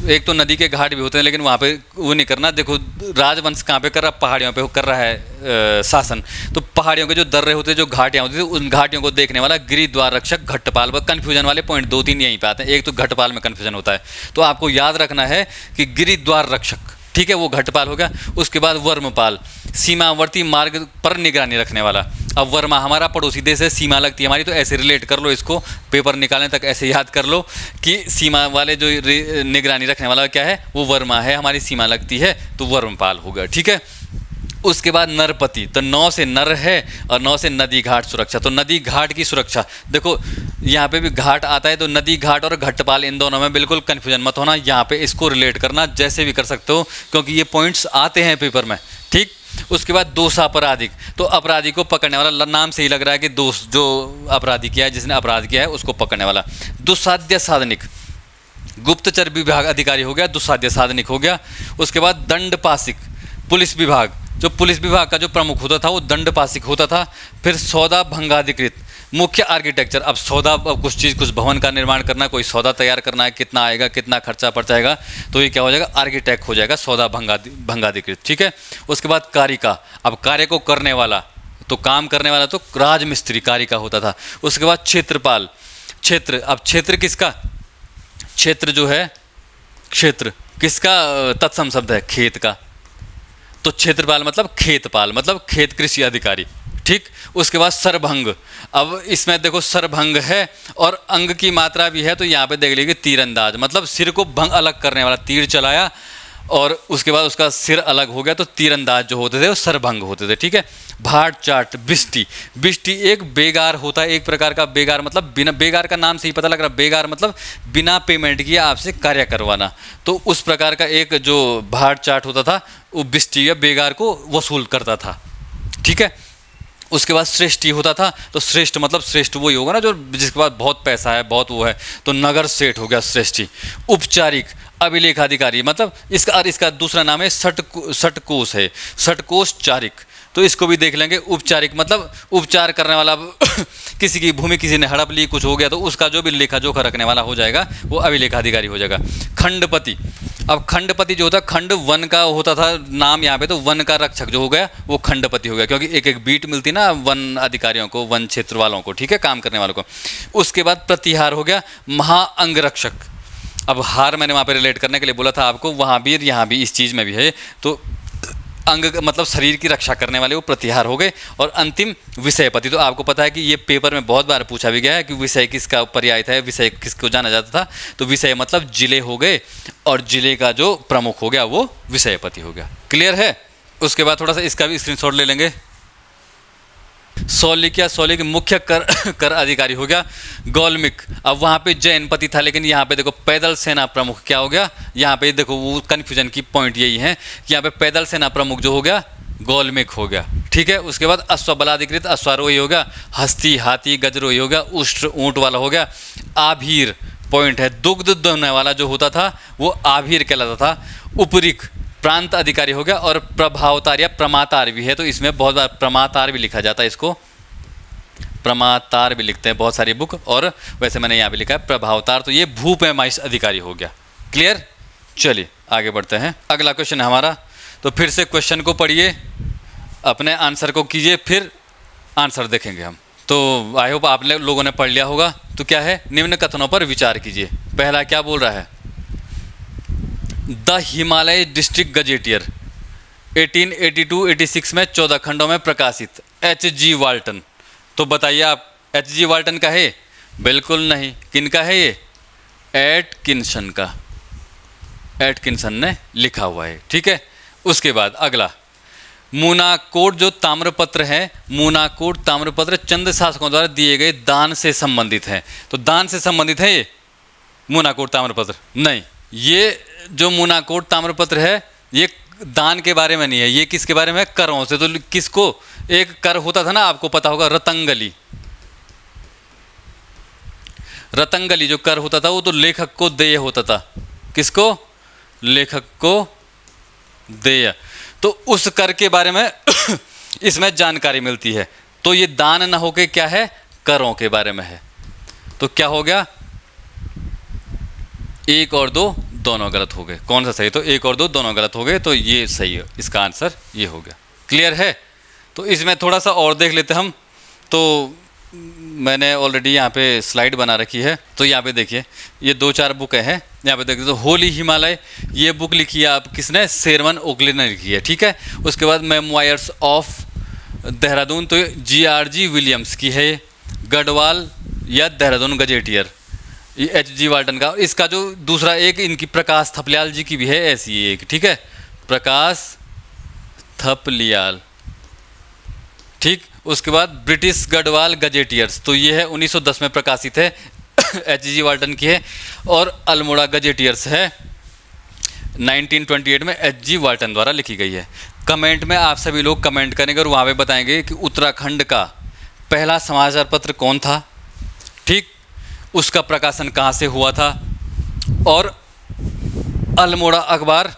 एक तो नदी के घाट भी होते हैं, लेकिन वहाँ पे वो नहीं करना। देखो राजवंश कहाँ पे कर रहा? पहाड़ियों पे कर रहा है शासन। तो पहाड़ियों के जो दर्रे होते हैं, जो घाटियाँ होती थी, उन घाटियों को देखने वाला गिरिद्वार रक्षक घट्टपाल। वह कन्फ्यूजन वाले पॉइंट 2-3 यहीं पे आते हैं। एक तो घट्टपाल में कन्फ्यूजन होता है, तो आपको याद रखना है कि गिरिद्वार रक्षक, ठीक है, वो घट्टपाल हो गया। उसके बाद वर्मपाल, सीमावर्ती मार्ग पर निगरानी रखने वाला। अब वर्मा हमारा पड़ोसी देश है, सीमा लगती है हमारी, तो ऐसे रिलेट कर लो इसको, पेपर निकालने तक ऐसे याद कर लो कि सीमा वाले जो निगरानी रखने वाला क्या है, वो वर्मा है, हमारी सीमा लगती है, तो वर्मपाल हो गया, ठीक है। उसके बाद नरपति, तो 9 से नर है और 9 से नदी घाट सुरक्षा। तो नदी घाट की सुरक्षा, देखो यहाँ पे भी घाट आता है, तो नदी घाट और घट्टपाल इन दोनों में बिल्कुल कन्फ्यूजन मत होना। यहाँ पे इसको रिलेट करना जैसे भी कर सकते हो, क्योंकि ये पॉइंट्स आते हैं पेपर में, ठीक। उसके बाद दोषापराधिक, तो अपराधी को पकड़ने वाला, नाम से ही लग रहा है कि दोष जो अपराधी किया है, जिसने अपराध किया है उसको पकड़ने वाला। दुस्साध्य साधनिक, गुप्तचर विभाग अधिकारी हो गया, दुस्साध्य साधनिक हो गया। उसके बाद दंडपाशिक, पुलिस विभाग, जो पुलिस विभाग का जो प्रमुख होता था वो दंडपाशिक होता था। फिर सौदा भंगाधिकृत, मुख्य आर्किटेक्चर, अब सौदा, अब कुछ भवन का निर्माण करना, कोई सौदा तैयार करना है, कितना आएगा, कितना खर्चा पड़ जाएगा, तो ये क्या हो जाएगा? आर्किटेक्ट हो जाएगा, सौदा भंगाधिकृत, ठीक है। उसके बाद कारिका, अब कार्य को करने वाला, तो काम करने वाला तो राजमिस्त्री कारिका होता था। उसके बाद क्षेत्रपाल, क्षेत्र, अब क्षेत्र किसका? क्षेत्र जो है, क्षेत्र किसका तत्सम शब्द है? खेत का, तो क्षेत्रपाल मतलब खेतपाल, मतलब खेत कृषि अधिकारी, ठीक। उसके बाद सरभंग, अब इसमें देखो सरभंग है और अंग की मात्रा भी है, तो यहाँ पे देख लीजिए तीरंदाज, मतलब सिर को भंग अलग करने वाला, तीर चलाया और उसके बाद उसका सिर अलग हो गया, तो तीरंदाज जो होते थे वो सरभंग होते थे, ठीक है। भाट चाट बिष्टी, बिष्टी एक बेगार होता है, एक प्रकार का बेगार, मतलब बिना, बेगार का नाम से ही पता लग रहा है, बेगार मतलब बिना पेमेंट किए आपसे कार्य करवाना। तो उस प्रकार का एक जो भाट चाट होता था वो बिष्टी या बेगार को वसूल करता था, ठीक है। उसके बाद श्रेष्ठी होता था, तो श्रेष्ठ मतलब श्रेष्ठ वही होगा ना जो जिसके पास बहुत पैसा है, बहुत वो है, तो नगर सेठ हो गया श्रेष्ठी। उपचारिक अभिलेखाधिकारी, मतलब इसका दूसरा नाम है षटकोश है, षटकोश चारिक, तो इसको भी देख लेंगे। उपचारिक मतलब उपचार करने वाला किसी की भूमि किसी ने हड़प ली, कुछ हो गया, तो उसका जो भी लेखा जोखा रखने वाला हो जाएगा वो अभिलेखाधिकारी हो जाएगा। खंडपति, अब खंडपति जो होता है, खंड वन का होता था नाम यहाँ पे, तो वन का रक्षक जो हो गया वो खंडपति हो गया, क्योंकि एक एक बीट मिलती ना वन अधिकारियों को, वन क्षेत्र वालों को, ठीक है, काम करने वालों को। उसके बाद प्रतिहार हो गया महाअंगरक्षक। अब हार मैंने वहाँ पे रिलेट करने के लिए बोला था आपको, वहाँ भी यहाँ भी इस चीज़ में भी है, तो अंग मतलब शरीर की रक्षा करने वाले वो प्रतिहार हो गए। और अंतिम विषयपति, तो आपको पता है कि ये पेपर में बहुत बार पूछा भी गया है कि विषय किसका पर्याय था, विषय किसको जाना जाता था, तो विषय मतलब जिले हो गए, और जिले का जो प्रमुख हो गया वो विषयपति हो गया। क्लियर है। उसके बाद थोड़ा सा इसका भी स्क्रीनशॉट ले लेंगे। सौलिक या सौलिक मुख्य कर अधिकारी हो गया गौलमिक। अब वहाँ पे जैनपति था, लेकिन यहाँ पे देखो पैदल सेना प्रमुख क्या हो गया, यहाँ पे देखो वो कन्फ्यूजन की पॉइंट यही है कि यहाँ पे पैदल सेना प्रमुख जो हो गया गौलमिक हो गया, ठीक है। उसके बाद अश्वबलाधिकृत अश्वारोही हो गया, हस्ती हाथी गजरोही हो गया, उष्ट्र ऊँट वाला हो गया। आभीर पॉइंट है, दुग्ध दुहने वाला जो होता था वो आभीर कहलाता था। उपरिक प्रांत अधिकारी हो गया। और प्रभावतार या प्रमातार भी है, तो इसमें बहुत बार प्रमातार भी लिखा जाता है, इसको प्रमातार भी लिखते हैं बहुत सारी बुक, और वैसे मैंने यहाँ भी लिखा है प्रभावतार, तो ये भूपैमाइश अधिकारी हो गया। क्लियर। चलिए आगे बढ़ते हैं। अगला क्वेश्चन है हमारा, तो फिर से क्वेश्चन को पढ़िए, अपने आंसर को कीजिए, फिर आंसर देखेंगे हम। तो आई होप आप लोगों ने पढ़ लिया होगा। तो क्या है, निम्न कथनों पर विचार कीजिए। पहला क्या बोल रहा है, द हिमालय डिस्ट्रिक्ट गजेटियर 1882-86 में 14 खंडों में प्रकाशित। H.G. वाल्टन, तो बताइए आप H.G. वाल्टन का है? बिल्कुल नहीं। किन का है ये? एटकिंसन का, एटकिंसन ने लिखा हुआ है, ठीक है। उसके बाद अगला, मूनाकोट जो ताम्रपत्र है, मूनाकोट ताम्रपत्र चंद शासकों द्वारा दिए गए दान से संबंधित है। तो दान से संबंधित है ये मूनाकोट ताम्रपत्र? नहीं, ये जो मूनाकोट ताम्रपत्र है ये दान के बारे में नहीं है, ये किसके बारे में है? करों से। तो किसको, एक कर होता था ना, आपको पता होगा, रतंगली। रतंगली जो कर होता था वो तो लेखक को देय होता था। किसको? लेखक को देय। तो उस कर के बारे में इसमें जानकारी मिलती है। तो ये दान न होके क्या है, करों के बारे में है। तो क्या हो गया, एक और दो दोनों गलत हो गए। कौन सा सही? तो एक और दो दोनों गलत हो गए, तो ये सही है, इसका आंसर ये हो गया। क्लियर है। तो इसमें थोड़ा सा और देख लेते हम। तो मैंने ऑलरेडी यहाँ पे स्लाइड बना रखी है, तो यहाँ पे देखिए ये 2-4 बुकें हैं, यहाँ पे देखिए। तो होली हिमालय ये बुक लिखी है आप किसने? शेरमन ओगले ने लिखी है, ठीक है। उसके बाद मेमोयर्स ऑफ देहरादून, तो G.R.G. विलियम्स की है। गढ़वाल या देहरादून गजेटियर, ये H.G. वाल्टन का। इसका जो दूसरा एक इनकी प्रकाश थपलियाल जी की भी है ऐसी एक, ठीक है, प्रकाश थपलियाल, ठीक। उसके बाद ब्रिटिश गढ़वाल गजेटियर्स, तो ये है 1910 में प्रकाशित है, H.G. वाल्टन की है। और अल्मोड़ा गजेटियर्स है 1928 में H.G. वाल्टन द्वारा लिखी गई है। कमेंट में आप सभी लोग कमेंट करेंगे और वहाँ पे बताएंगे कि उत्तराखंड का पहला समाचार पत्र कौन था, ठीक, उसका प्रकाशन कहाँ से हुआ था, और अल्मोड़ा अखबार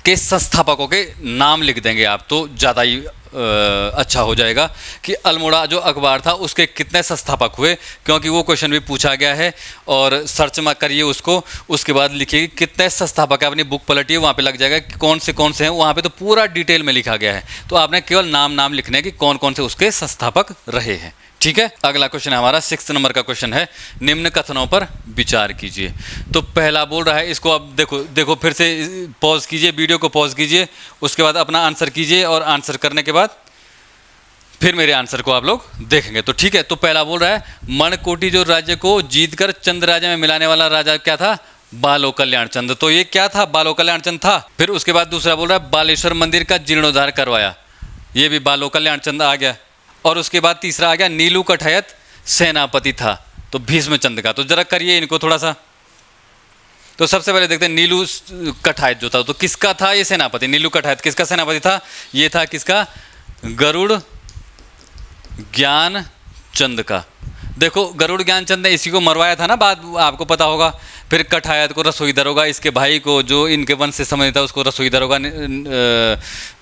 के संस्थापकों के नाम लिख देंगे आप, तो ज़्यादा ही अच्छा हो जाएगा कि अल्मोड़ा जो अखबार था उसके कितने संस्थापक हुए, क्योंकि वो क्वेश्चन भी पूछा गया है। और सर्च में करिए उसको, उसके बाद लिखिए कितने संस्थापक है, अपनी बुक पलटिए, वहाँ पे लग जाएगा कि कौन से हैं, वहाँ पे तो पूरा डिटेल में लिखा गया है। तो आपने केवल नाम लिखने कि कौन कौन से उसके संस्थापक रहे हैं, ठीक है। अगला क्वेश्चन है हमारा 6 नंबर का क्वेश्चन है, निम्न कथनों पर विचार कीजिए। तो पहला बोल रहा है, इसको अब देखो फिर से पॉज कीजिए, वीडियो को पॉज कीजिए, उसके बाद अपना आंसर कीजिए, और आंसर करने के बाद फिर मेरे आंसर को आप लोग देखेंगे, तो ठीक है। तो पहला बोल रहा है, मणकोटी जो राज्य को जीतकर चंद राज्य में मिलाने वाला राजा क्या था? बालो कल्याण चंद। तो ये क्या था, बालो कल्याण चंद था। फिर उसके बाद दूसरा बोल रहा है बालेश्वर मंदिर का जीर्णोद्धार करवाया, ये भी बालो कल्याण चंद आ गया। और उसके बाद तीसरा आ गया नीलू कठायत सेनापति था, तो भीष्म चंद का। तो जरा करिए इनको थोड़ा सा। तो सबसे पहले देखते हैं नीलू कठायत जो था, तो किसका था ये सेनापति। नीलू कठायत किसका सेनापति था, ये था किसका, गरुड़ ज्ञान चंद का। देखो गरुड़ ज्ञान चंद ने इसी को मरवाया था ना, बात आपको पता होगा। फिर कठायत को रसोई दरोगा, इसके भाई को जो इनके वंश से संबंधित था उसको रसोई दरोगा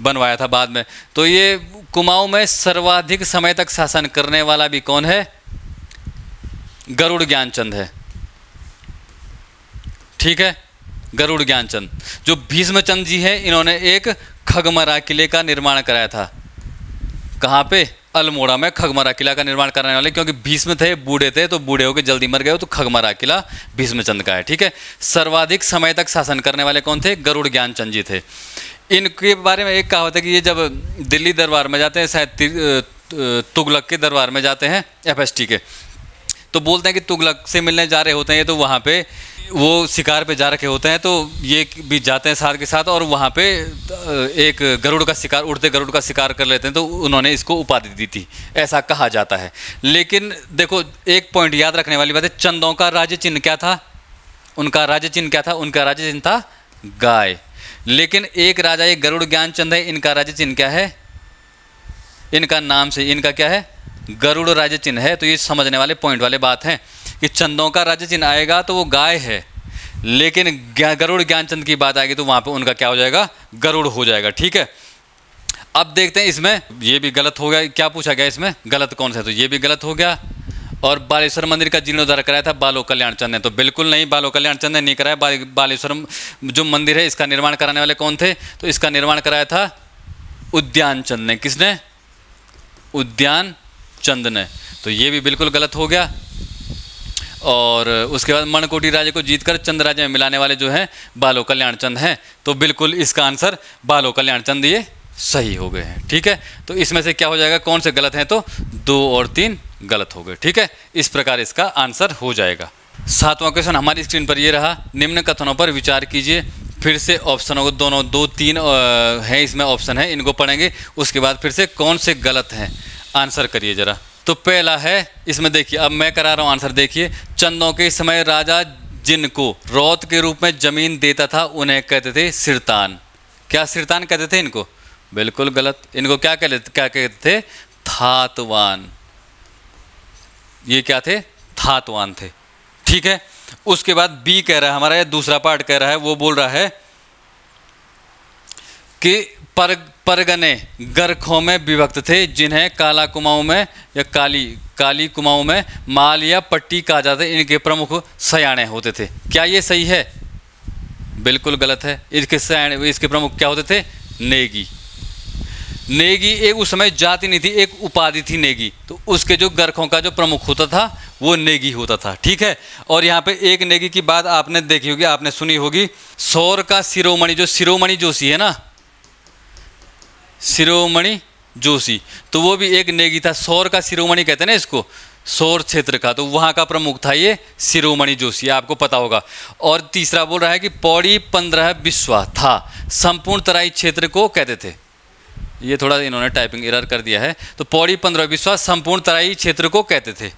बनवाया था बाद में। तो ये कुमाऊं में सर्वाधिक समय तक शासन करने वाला भी कौन है, गरुड़ ज्ञानचंद है। ठीक है, गरुड़ ज्ञानचंद। जो भीष्मचंद जी है, इन्होंने एक खगमरा किले का निर्माण कराया था। कहाँ पे, अल्मोड़ा में खगमरा किला का निर्माण कराने वाले, क्योंकि भीष्म थे, बूढ़े थे, तो बूढ़े होकर जल्दी मर गए, तो खगमरा किला भीष्मचंद का है। ठीक है, सर्वाधिक समय तक शासन करने वाले कौन थे, गरुड़ ज्ञानचंद जी थे। इनके बारे में एक कहावत है कि ये जब दिल्ली दरबार में जाते हैं, शायद तुगलक के दरबार में जाते हैं, FST के, तो बोलते हैं कि तुगलक से मिलने जा रहे होते हैं, तो वहाँ पे वो शिकार पे जा रखे होते हैं, तो ये भी जाते हैं साथ के साथ, और वहाँ पे एक गरुड़ का शिकार, उड़ते गरुड़ का शिकार कर लेते हैं, तो उन्होंने इसको उपाधि दी थी, ऐसा कहा जाता है। लेकिन देखो एक पॉइंट याद रखने वाली बात है, चंदों का राज्य चिन्ह क्या था, उनका राज्य चिन्ह क्या था, उनका राज्य चिन्ह था गाय। लेकिन एक राजा, एक गरुड़ ज्ञानचंद है, इनका राज्य चिन्ह क्या है, इनका नाम से इनका क्या है, गरुड़ राज्य चिन्ह है। तो ये समझने वाले पॉइंट वाले बात है कि चंदों का राज्य चिन्ह आएगा तो वो गाय है, लेकिन गरुड़ ज्ञानचंद की बात आएगी तो वहाँ पे उनका क्या हो जाएगा, गरुड़ हो जाएगा। ठीक है, अब देखते हैं इसमें, ये भी गलत हो गया, क्या पूछा गया इसमें, गलत कौन सा है, तो ये भी गलत हो गया। और बालेश्वर मंदिर का जीर्णोद्धार कराया था बालो कल्याण चंद ने, तो बिल्कुल नहीं, बालो कल्याण चंद ने नहीं कराया। बालेश्वर जो मंदिर है इसका निर्माण कराने वाले कौन थे, तो इसका निर्माण कराया था उद्यान चंद ने। किसने, उद्यान चंद ने। तो ये भी बिल्कुल गलत हो गया। और उसके बाद मनकोटी राज्य को जीतकर चंद राज्य में मिलाने वाले जो हैं बालो कल्याण चंद हैं, तो बिल्कुल इसका आंसर बालो कल्याण चंद ये सही हो गए हैं। ठीक है, तो इसमें से क्या हो जाएगा, कौन से गलत हैं, तो 2 और 3 गलत हो गए। ठीक है, इस प्रकार इसका आंसर हो जाएगा। 7वां क्वेश्चन हमारी स्क्रीन पर ये रहा, निम्न कथनों पर विचार कीजिए। फिर से ऑप्शनों को दोनों 2-3 हैं इसमें ऑप्शन है, इनको पढ़ेंगे, उसके बाद फिर से कौन से गलत हैं आंसर करिए जरा। तो पहला है, इसमें देखिए, अब मैं करा रहा हूँ आंसर, देखिए, चंदों के समय राजा जिनको रौत के रूप में जमीन देता था उन्हें कहते थे सिरतान। क्या सिरतान कहते थे इनको, बिल्कुल गलत। इनको क्या कहते थे, थातवान। ये क्या थे, थातवान थे। ठीक है, उसके बाद बी कह रहा है हमारा, ये दूसरा पार्ट कह रहा है, वो बोल रहा है कि परगने गरखों में विभक्त थे, जिन्हें काला कुमाऊं में या काली कुमाऊं में माल या पट्टी कहा जाता है, इनके प्रमुख सयाने होते थे। क्या ये सही है, बिल्कुल गलत है। इसके प्रमुख क्या होते थे, नेगी। नेगी एक उस समय जाति नहीं थी, एक उपाधि थी नेगी, तो उसके जो गरखों का जो प्रमुख होता था वो नेगी होता था। ठीक है, और यहाँ पे एक नेगी की बात आपने देखी होगी, आपने सुनी होगी, सौर का शिरोमणि, जो शिरोमणि जोशी है ना, शिरोमणि जोशी, तो वो भी एक नेगी था। सौर का शिरोमणि कहते हैं ना इसको, सौर क्षेत्र का, तो वहाँ का प्रमुख था ये शिरोमणि जोशी, आपको पता होगा। और तीसरा बोल रहा है कि पौड़ी 15 बिस्वा था, संपूर्ण तराई क्षेत्र को कहते थे। ये थोड़ा इन्होंने टाइपिंग एरर कर दिया है, तो पौड़ी 15 बिस्वा संपूर्ण तराई क्षेत्र को कहते थे,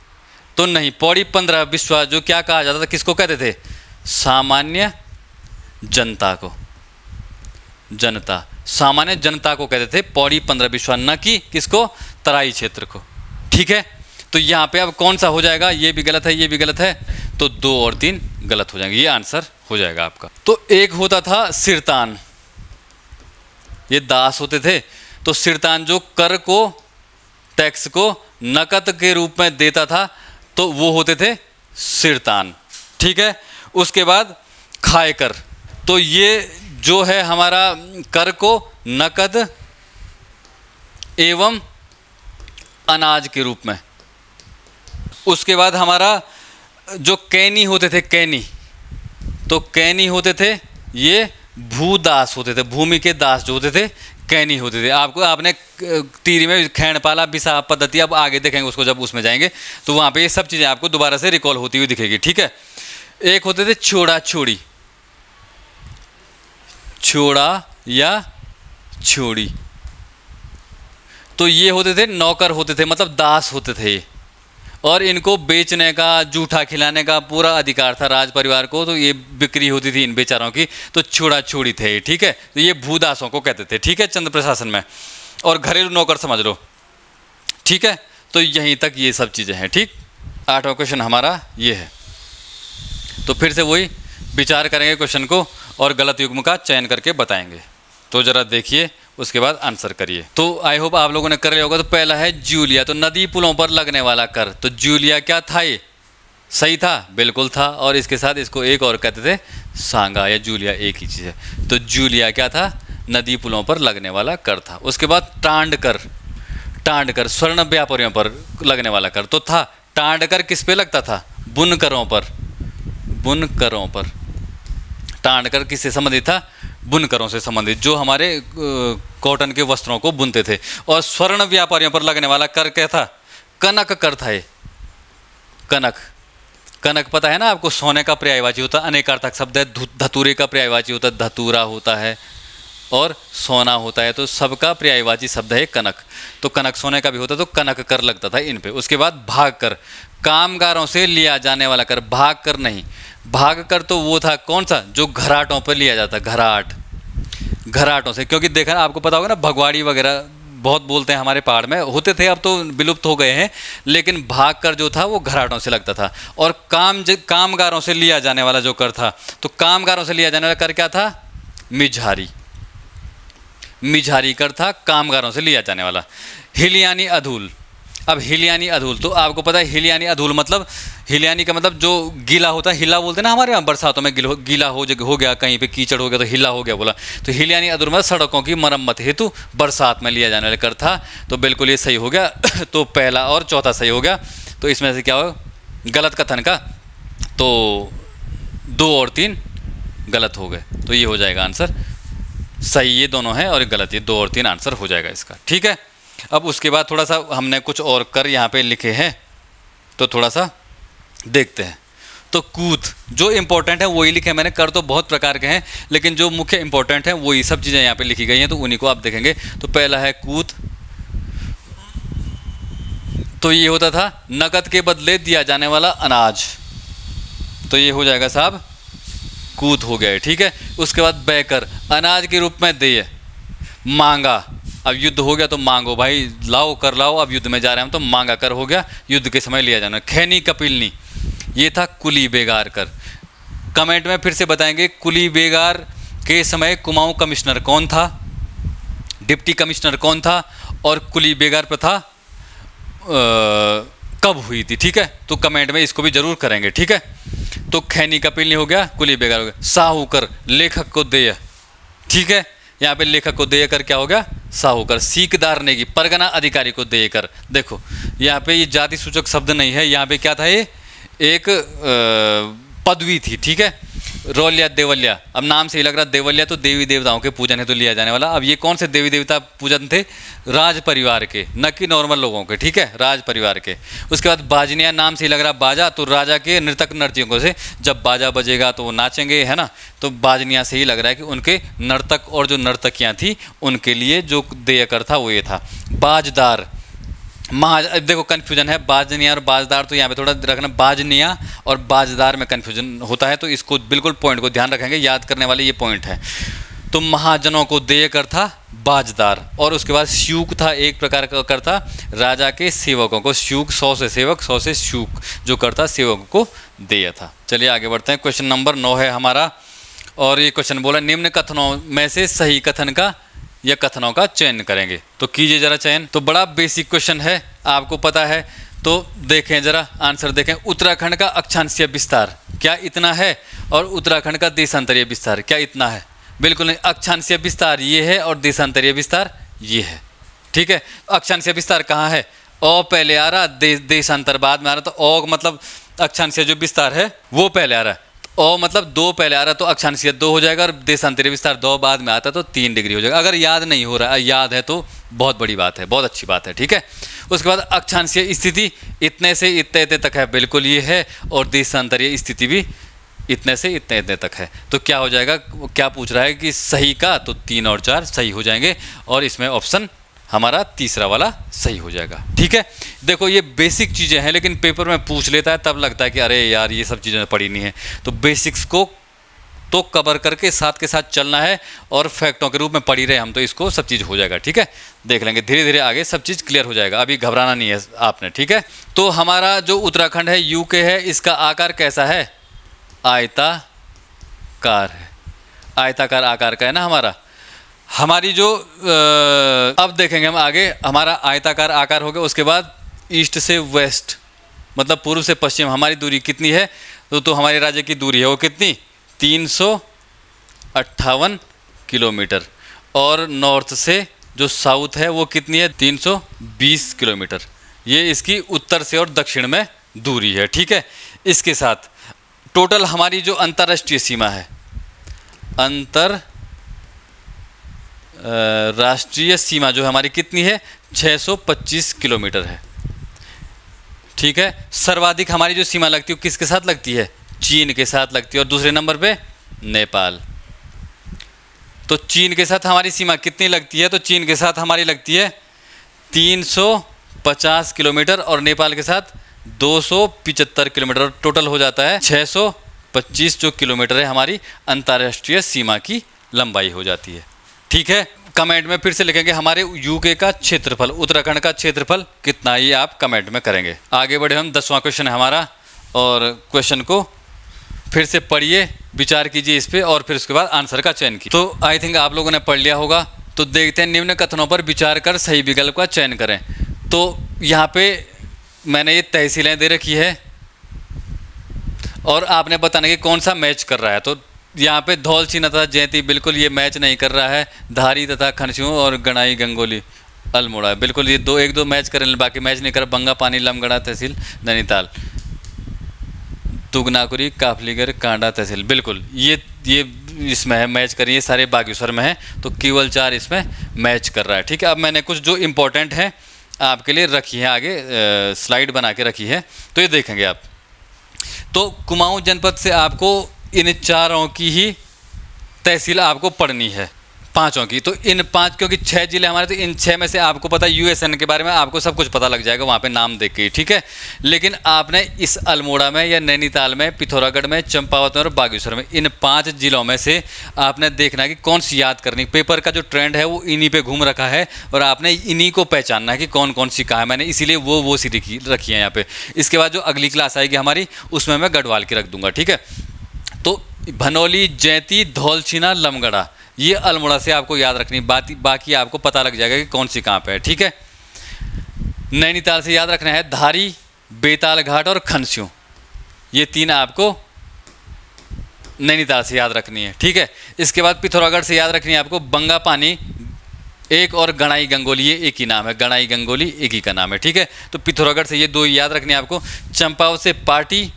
तो नहीं, पौड़ी 15 बिस्वा जो क्या कहा जाता था, किसको कहते थे, सामान्य जनता को, जनता, सामान्य जनता को कहते थे पौड़ी 15 बिस्वा, न कि किसको, तराई क्षेत्र को। ठीक है, तो यहाँ पे अब कौन सा हो जाएगा, ये भी गलत है, ये भी गलत है, तो 2 और 3 गलत हो जाएंगे, ये आंसर हो जाएगा आपका। तो एक होता था सिरतान, ये दास होते थे, तो सिरतान जो कर को, टैक्स को नकद के रूप में देता था, तो वो होते थे सिरतान। ठीक है, उसके बाद खायकर, तो ये जो है हमारा कर को नकद एवं अनाज के रूप में। उसके बाद हमारा जो कैनी होते थे, कैनी, तो कैनी होते थे ये भूदास होते थे, भूमि के दास जो होते थे कैनी होते थे। आपने तीरी में खैंडपाला बिसा पद्धति, अब आगे देखेंगे उसको जब उसमें जाएंगे, तो वहाँ पे ये सब चीज़ें आपको दोबारा से रिकॉल होती हुई दिखेगी। ठीक है, एक होते थे छोड़ा छोड़ी, छोड़ा या छोड़ी। तो ये होते थे नौकर होते थे, मतलब दास होते थे ये, और इनको बेचने का, जूठा खिलाने का पूरा अधिकार था राज परिवार को। तो ये बिक्री होती थी इन बेचारों की, तो छोड़ा छोड़ी थे ये, ठीक है। तो ये भूदासों को कहते थे, ठीक है, चंद्र प्रशासन में। और घरेलू नौकर समझ लो, ठीक है। तो यहीं तक ये सब चीज़ें हैं, ठीक। 8वां क्वेश्चन हमारा ये है। तो फिर से वही विचार करेंगे क्वेश्चन को और गलत युग्म का चयन करके बताएंगे। तो जरा देखिए, उसके बाद आंसर करिए। तो आई होप आप लोगों ने कर लिया होगा। तो पहला है जूलिया, तो नदी पुलों पर लगने वाला कर। तो जूलिया क्या था, ये सही था, बिल्कुल था। और इसके साथ इसको एक और कहते थे सांगा या जूलिया, एक ही चीज़ है। तो जूलिया क्या था, नदी पुलों पर लगने वाला कर था। उसके बाद टांड कर, टांड कर स्वर्ण व्यापारियों पर लगने वाला कर तो था। टांड कर किस पे लगता था, बुनकरों पर, बुनकरों पर। टांड कर किससे संबंधित था, बुनकरों से संबंधित, जो हमारे कॉटन के वस्त्रों को बुनते थे। और स्वर्ण व्यापारियों पर लगने वाला कर क्या था, कनक कर था ये, कनक। कनक पता है ना आपको, सोने का पर्यायवाची होता है, अनेकार्थक शब्द है। धतूरे का पर्यायवाची होता है, धतूरा होता है, और सोना होता है। तो सबका पर्यायवाची शब्द है कनक। तो कनक सोने का भी होता है, तो कनक कर लगता था इन पे। उसके बाद भाग कर, कामगारों से लिया जाने वाला कर, भाग कर नहीं। भाग कर तो वो था कौन सा, जो घराटों पर लिया जाता, घराट, घराटों से। क्योंकि देखा आपको पता होगा ना, भगवाड़ी वगैरह बहुत बोलते हैं हमारे पहाड़ में, होते थे, अब तो विलुप्त हो गए हैं। लेकिन भाग कर जो था वो घराटों से लगता था। और कामगारों से लिया जाने वाला जो कर था, तो कामगारों से लिया जाने वाला कर क्या था, मिझारी, मिझारी कर था, कामगारों से लिया जाने वाला। हिलियानी अधूल, अब हिलियानी अधूल तो आपको पता है, हिलियानी अधूल मतलब, हिलियानी का मतलब जो गीला होता है, हिला बोलते हैं ना हमारे यहाँ, बरसातों में गीला हो गया, कहीं पे कीचड़ हो गया तो हिला हो गया बोला। तो हिलियानी अधूल मतलब सड़कों की मरम्मत हेतु बरसात में लिया जाने वाला कर था। तो बिल्कुल ये सही हो गया। तो पहला और चौथा सही हो गया। तो इसमें से क्या हो, गलत कथन का, तो 2 और 3 गलत हो गए। तो ये हो जाएगा आंसर, सही ये दोनों हैं और गलत ये 2 और 3 आंसर हो जाएगा इसका, ठीक है। अब उसके बाद थोड़ा सा हमने कुछ और कर यहाँ पे लिखे हैं, तो थोड़ा सा देखते हैं। तो कूथ, जो इंपॉर्टेंट है वही लिखे मैंने, कर तो बहुत प्रकार के हैं, लेकिन जो मुख्य इंपॉर्टेंट है वही सब चीज़ें यहाँ पे लिखी गई हैं, तो उन्हीं को आप देखेंगे। तो पहला है कूथ, तो ये होता था नकद के बदले दिया जाने वाला अनाज। तो ये हो जाएगा साहब कूथ हो गया, ठीक है। उसके बाद बैकर, अनाज के रूप में देय, मांगा। अब युद्ध हो गया तो मांगो भाई, लाओ कर लाओ, अब युद्ध में जा रहे हैं हम तो मांगा कर हो गया, युद्ध के समय लिया जाना। खैनी कपिलनी, ये था कुली बेगार कर। कमेंट में फिर से बताएंगे, कुली बेगार के समय कुमाऊं कमिश्नर कौन था, डिप्टी कमिश्नर कौन था, और कुली बेगार प्रथा कब हुई थी, ठीक है। तो कमेंट में इसको भी जरूर करेंगे, ठीक है। तो खैनी कपिलनी हो गया, कुली बेगार हो गया। साहूकर, लेखक को देय, ठीक है। यहाँ पे लेखक को देय कर क्या हो गया, साहूकर। सीकदार नेगी, परगना अधिकारी को देय कर। देखो यहाँ पे ये जाति सूचक शब्द नहीं है, यहाँ पे क्या था, ये एक पदवी थी, ठीक है। रौल्या देवल्या, अब नाम से ही लग रहा, देवल्या तो देवी देवताओं के पूजन है तो लिया जाने वाला। अब ये कौन से देवी देवता पूजन थे, राज परिवार के, न कि नॉर्मल लोगों के, ठीक है, राज परिवार के। उसके बाद बाजनिया, नाम से ही लग रहा बाजा, तो राजा के नृतक नर्तकियों से, जब बाजा बजेगा तो वो नाचेंगे, है ना। तो बाजनिया से ही लग रहा है कि उनके नर्तक और जो नर्तकियाँ थी उनके लिए जो देय कर था वो ये था। बाजदार, देखो कन्फ्यूजन है, बाजनिया और बाजदार, तो यहाँ पे थोड़ा रखना, बाजनिया और बाजदार में कन्फ्यूजन होता है, तो इसको बिल्कुल पॉइंट को ध्यान रखेंगे, याद करने वाले ये पॉइंट है। तो महाजनों को देय कर था बाजदार। और उसके बाद श्यूक था, एक प्रकार का कर था राजा के सेवकों को, श्यूक 100 से सेवक, 100 से श्यूक, जो करता सेवकों को देय था। चलिए आगे बढ़ते हैं। क्वेश्चन नंबर 9 है हमारा, और ये क्वेश्चन बोला, निम्न कथनों में से सही कथन का या कथनों का चयन करेंगे। तो कीजिए जरा चयन। तो बड़ा बेसिक क्वेश्चन है, आपको पता है, तो देखें जरा आंसर देखें। उत्तराखंड का अक्षांशीय विस्तार क्या इतना है, और उत्तराखंड का देशांतरीय विस्तार क्या इतना है, बिल्कुल नहीं। अक्षांशीय विस्तार ये है और देशांतरीय विस्तार ये है, ठीक है। अक्षांशीय विस्तार कहाँ है, ओ पहले आ रहा, देशांतर बाद में आ रहा। तो ओ मतलब अक्षांशीय जो विस्तार है वो पहले आ रहा है, ओ मतलब 2 पहले आ रहा, तो अक्षांशीय 2 हो जाएगा, और देशांतरीय विस्तार 2 बाद में आता तो 3 डिग्री हो जाएगा। अगर याद नहीं हो रहा, याद है तो बहुत बड़ी बात है, बहुत अच्छी बात है, ठीक है। उसके बाद अक्षांशीय स्थिति इतने से इतने तक है, बिल्कुल ये है, और देशांतरीय स्थिति भी इतने से इतने इतने तक है। तो क्या हो जाएगा, क्या पूछ रहा है कि सही का, तो 3 और 4 सही हो जाएंगे और इसमें ऑप्शन हमारा तीसरा वाला सही हो जाएगा। ठीक है, देखो ये बेसिक चीज़ें हैं, लेकिन पेपर में पूछ लेता है तब लगता है कि अरे यार ये सब चीज़ें पढ़ी नहीं है। तो बेसिक्स को तो कवर करके साथ के साथ चलना है और फैक्टों के रूप में पढ़ी रहे हम, तो इसको सब चीज़ हो जाएगा। ठीक है, देख लेंगे धीरे धीरे आगे सब चीज़ क्लियर हो जाएगा, अभी घबराना नहीं है आपने। ठीक है, तो हमारा जो उत्तराखंड है यूके है, इसका आकार कैसा है, आयताकार है, आयताकार आकार का है ना हमारा। हमारी जो अब देखेंगे हम आगे, हमारा आयताकार आकार हो गया, उसके बाद ईस्ट से वेस्ट मतलब पूर्व से पश्चिम हमारी दूरी कितनी है, तो हमारे राज्य की दूरी है वो कितनी, 358 किलोमीटर, और नॉर्थ से जो साउथ है वो कितनी है, 320 किलोमीटर। ये इसकी उत्तर से और दक्षिण में दूरी है। ठीक है, इसके साथ टोटल हमारी जो अंतर्राष्ट्रीय सीमा है, राष्ट्रीय सीमा जो हमारी कितनी है, 625 किलोमीटर है। ठीक है, सर्वाधिक हमारी जो सीमा लगती है किसके साथ लगती है, चीन के साथ लगती है, और दूसरे नंबर पे नेपाल। तो चीन के साथ हमारी सीमा कितनी लगती है, तो चीन के साथ हमारी लगती है 350 किलोमीटर और नेपाल के साथ 275 किलोमीटर, टोटल हो जाता है 625 जो किलोमीटर है हमारी अंतर्राष्ट्रीय सीमा की लंबाई हो जाती है। ठीक है, कमेंट में फिर से लिखेंगे हमारे यूके का क्षेत्रफल, उत्तराखंड का क्षेत्रफल कितना, ये आप कमेंट में करेंगे। आगे बढ़े हम, 10वां क्वेश्चन है हमारा, और क्वेश्चन को फिर से पढ़िए, विचार कीजिए इस पे, और फिर उसके बाद आंसर का चयन कीजिए। तो आई थिंक आप लोगों ने पढ़ लिया होगा। तो देखते हैं, निम्न कथनों पर विचार कर सही विकल्प का चयन करें। तो यहाँ पे मैंने ये तहसीलें दे रखी है और आपने बताना कि कौन सा मैच कर रहा है। तो यहाँ पे धौलछीना तथा जयंती बिल्कुल ये मैच नहीं कर रहा है, धारी तथा खनस्यू और गणाई गंगोली अल्मोड़ा बिल्कुल ये एक दो मैच करें, बाकी मैच नहीं कर। बंगा पानी लमगड़ा तहसील नैनीताल, तुगनाकुरी काफलीगर कांडा तहसील बिल्कुल ये इसमें है मैच करिए, सारे बागेश्वर में है, तो केवल 4 इसमें मैच कर रहा है। ठीक है, अब मैंने कुछ जो इम्पोर्टेंट है आपके लिए रखी है, आगे स्लाइड बना के रखी है, तो ये देखेंगे आप। तो कुमाऊं जनपद से आपको इन 4 की ही तहसील आपको पढ़नी है, 5 की। तो इन 5, क्योंकि 6 जिले हमारे, तो इन 6 में से आपको पता है यूएसएन के बारे में आपको सब कुछ पता लग जाएगा वहाँ पे नाम देख के। ठीक है, लेकिन आपने इस अल्मोड़ा में या नैनीताल में, पिथौरागढ़ में, चंपावत में और बागेश्वर में, इन 5 जिलों में से आपने देखना है कि कौन सी याद करनी। पेपर का जो ट्रेंड है वो इन्हीं पे घूम रखा है और आपने इन्हीं को पहचानना है कि कौन कौन सी कहा है मैंने, इसीलिए वो सी रखी है यहाँ पे। इसके बाद जो अगली क्लास आएगी हमारी उसमें मैं गढ़वाल की रख दूंगा। ठीक है, तो भनोली, जैंती, धौलछीना, लमगड़ा ये अल्मोड़ा से आपको याद रखनी, बाकी आपको पता लग जाएगा कि कौन सी कहाँ पे है। ठीक है, नैनीताल से याद रखना है धारी, बेताल घाट और खनस्यू, ये 3 आपको नैनीताल से याद रखनी है। ठीक है, इसके बाद पिथौरागढ़ से याद रखनी है आपको बंगा पानी एक और गणाई गंगोली, ये एक ही नाम है, गणाई गंगोली एक ही का नाम है। ठीक है, तो पिथौरागढ़ से ये 2 याद रखनी है आपको। चंपावत से पाटी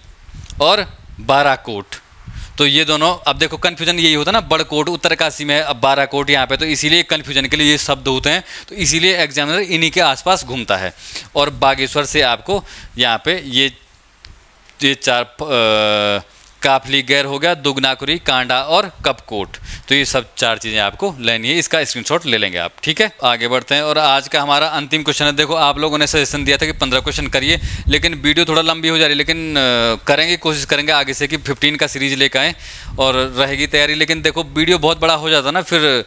और बाराकोट, तो ये दोनों, अब देखो कन्फ्यूजन यही होता है ना, बड़कोट उत्तरकाशी में है, अब बाराकोट यहाँ पे, तो इसीलिए कन्फ्यूजन के लिए ये शब्द होते हैं, तो इसीलिए एग्जामिनर इन्हीं के आसपास घूमता है। और बागेश्वर से आपको यहाँ पे ये 4 काफली गैर हो गया, दुगनाकुरी, कांडा और कपकोट, तो ये सब 4 चीज़ें आपको लेनी है, इसका स्क्रीनशॉट ले लेंगे आप। ठीक है, आगे बढ़ते हैं और आज का हमारा अंतिम क्वेश्चन है। देखो आप लोगों ने सजेशन दिया था कि 15 क्वेश्चन करिए, लेकिन वीडियो थोड़ा लंबी हो जा रही है, लेकिन करेंगे, कोशिश करेंगे आगे से कि 15 का सीरीज लेकर आएँ और रहेगी तैयारी। लेकिन देखो वीडियो बहुत बड़ा हो जाता ना, फिर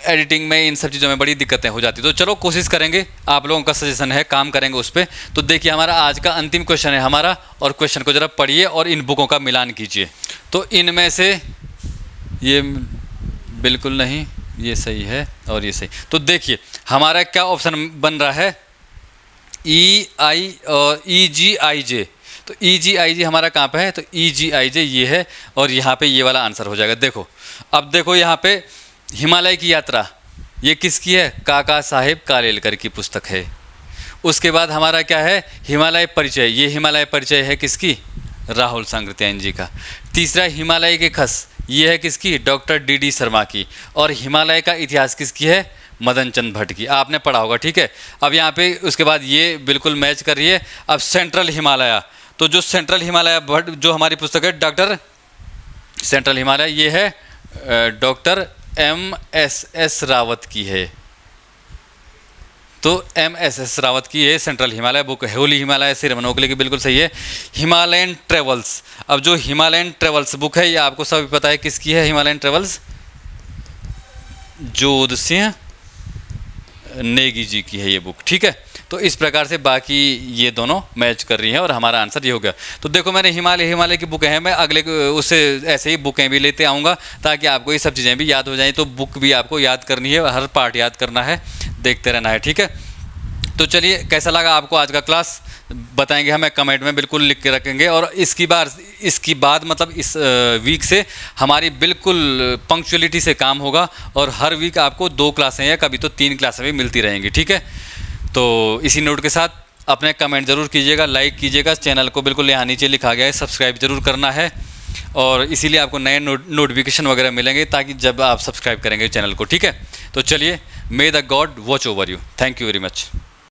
एडिटिंग में इन सब चीज़ों में बड़ी दिक्कतें हो जाती। तो चलो कोशिश करेंगे, आप लोगों का सजेशन है, काम करेंगे उस पर। तो देखिए हमारा आज का अंतिम क्वेश्चन है हमारा, और क्वेश्चन को ज़रा पढ़िए और इन बुकों का मिलान कीजिए। तो इनमें से ये बिल्कुल नहीं, ये सही है और ये सही। तो देखिए हमारा क्या ऑप्शन बन रहा है, EI और EGIJ। तो EGIJ हमारा कहाँ पे है, तो EGIJ ये है, और यहाँ पे ये वाला आंसर हो जाएगा। देखो अब देखो यहाँ पे हिमालय की यात्रा, ये किसकी है, काका साहेब कालेलकर की पुस्तक है। उसके बाद हमारा क्या है, हिमालय परिचय, ये हिमालय परिचय है किसकी, राहुल सांकृत्यायन जी का। तीसरा हिमालय के खस, ये है किसकी, डॉक्टर DD शर्मा की। और हिमालय का इतिहास किसकी है, मदन चंद भट्ट की, आपने पढ़ा होगा। ठीक है, अब यहाँ पे उसके बाद ये बिल्कुल मैच कर रही है। अब सेंट्रल हिमालय, तो जो सेंट्रल हिमालय बर्ड, जो हमारी पुस्तक है डॉक्टर सेंट्रल हिमालय, ये है डॉक्टर MS रावत की है। तो MS रावत की ये सेंट्रल हिमालय बुक है। होली हिमालय से रमन ओगले की बिल्कुल सही है। हिमालयन ट्रेवल्स, अब जो हिमालयन ट्रेवल्स बुक है ये आपको सभी पता है किसकी है। हिमालयन ट्रेवल्स जोध सिंह नेगी जी की है ये बुक, ठीक है। तो इस प्रकार से बाकी ये दोनों मैच कर रही हैं और हमारा आंसर ये हो गया। तो देखो मैंने हिमालय की बुकें हैं, मैं अगले उससे ऐसे ही बुकें भी लेते आऊँगा ताकि आपको ये सब चीज़ें भी याद हो जाएं। तो बुक भी आपको याद करनी है, हर पार्ट याद करना है, देखते रहना है, ठीक है। तो चलिए, कैसा लगा आपको आज का क्लास बताएंगे हमें कमेंट में, बिल्कुल लिख के रखेंगे। और इसकी बाद मतलब इस वीक से हमारी बिल्कुल पंक्चुअलिटी से काम होगा और हर वीक आपको 2 क्लासें या कभी तो 3 क्लासें भी मिलती रहेंगी, ठीक है। तो इसी नोट के साथ अपने कमेंट ज़रूर कीजिएगा, लाइक कीजिएगा, चैनल को बिल्कुल यहाँ नीचे लिखा गया है सब्सक्राइब जरूर करना है। और इसीलिए आपको नए नोटिफिकेशन वगैरह मिलेंगे ताकि जब आप सब्सक्राइब करेंगे चैनल को, ठीक है। तो चलिए, मे the God watch over you. Thank you very much.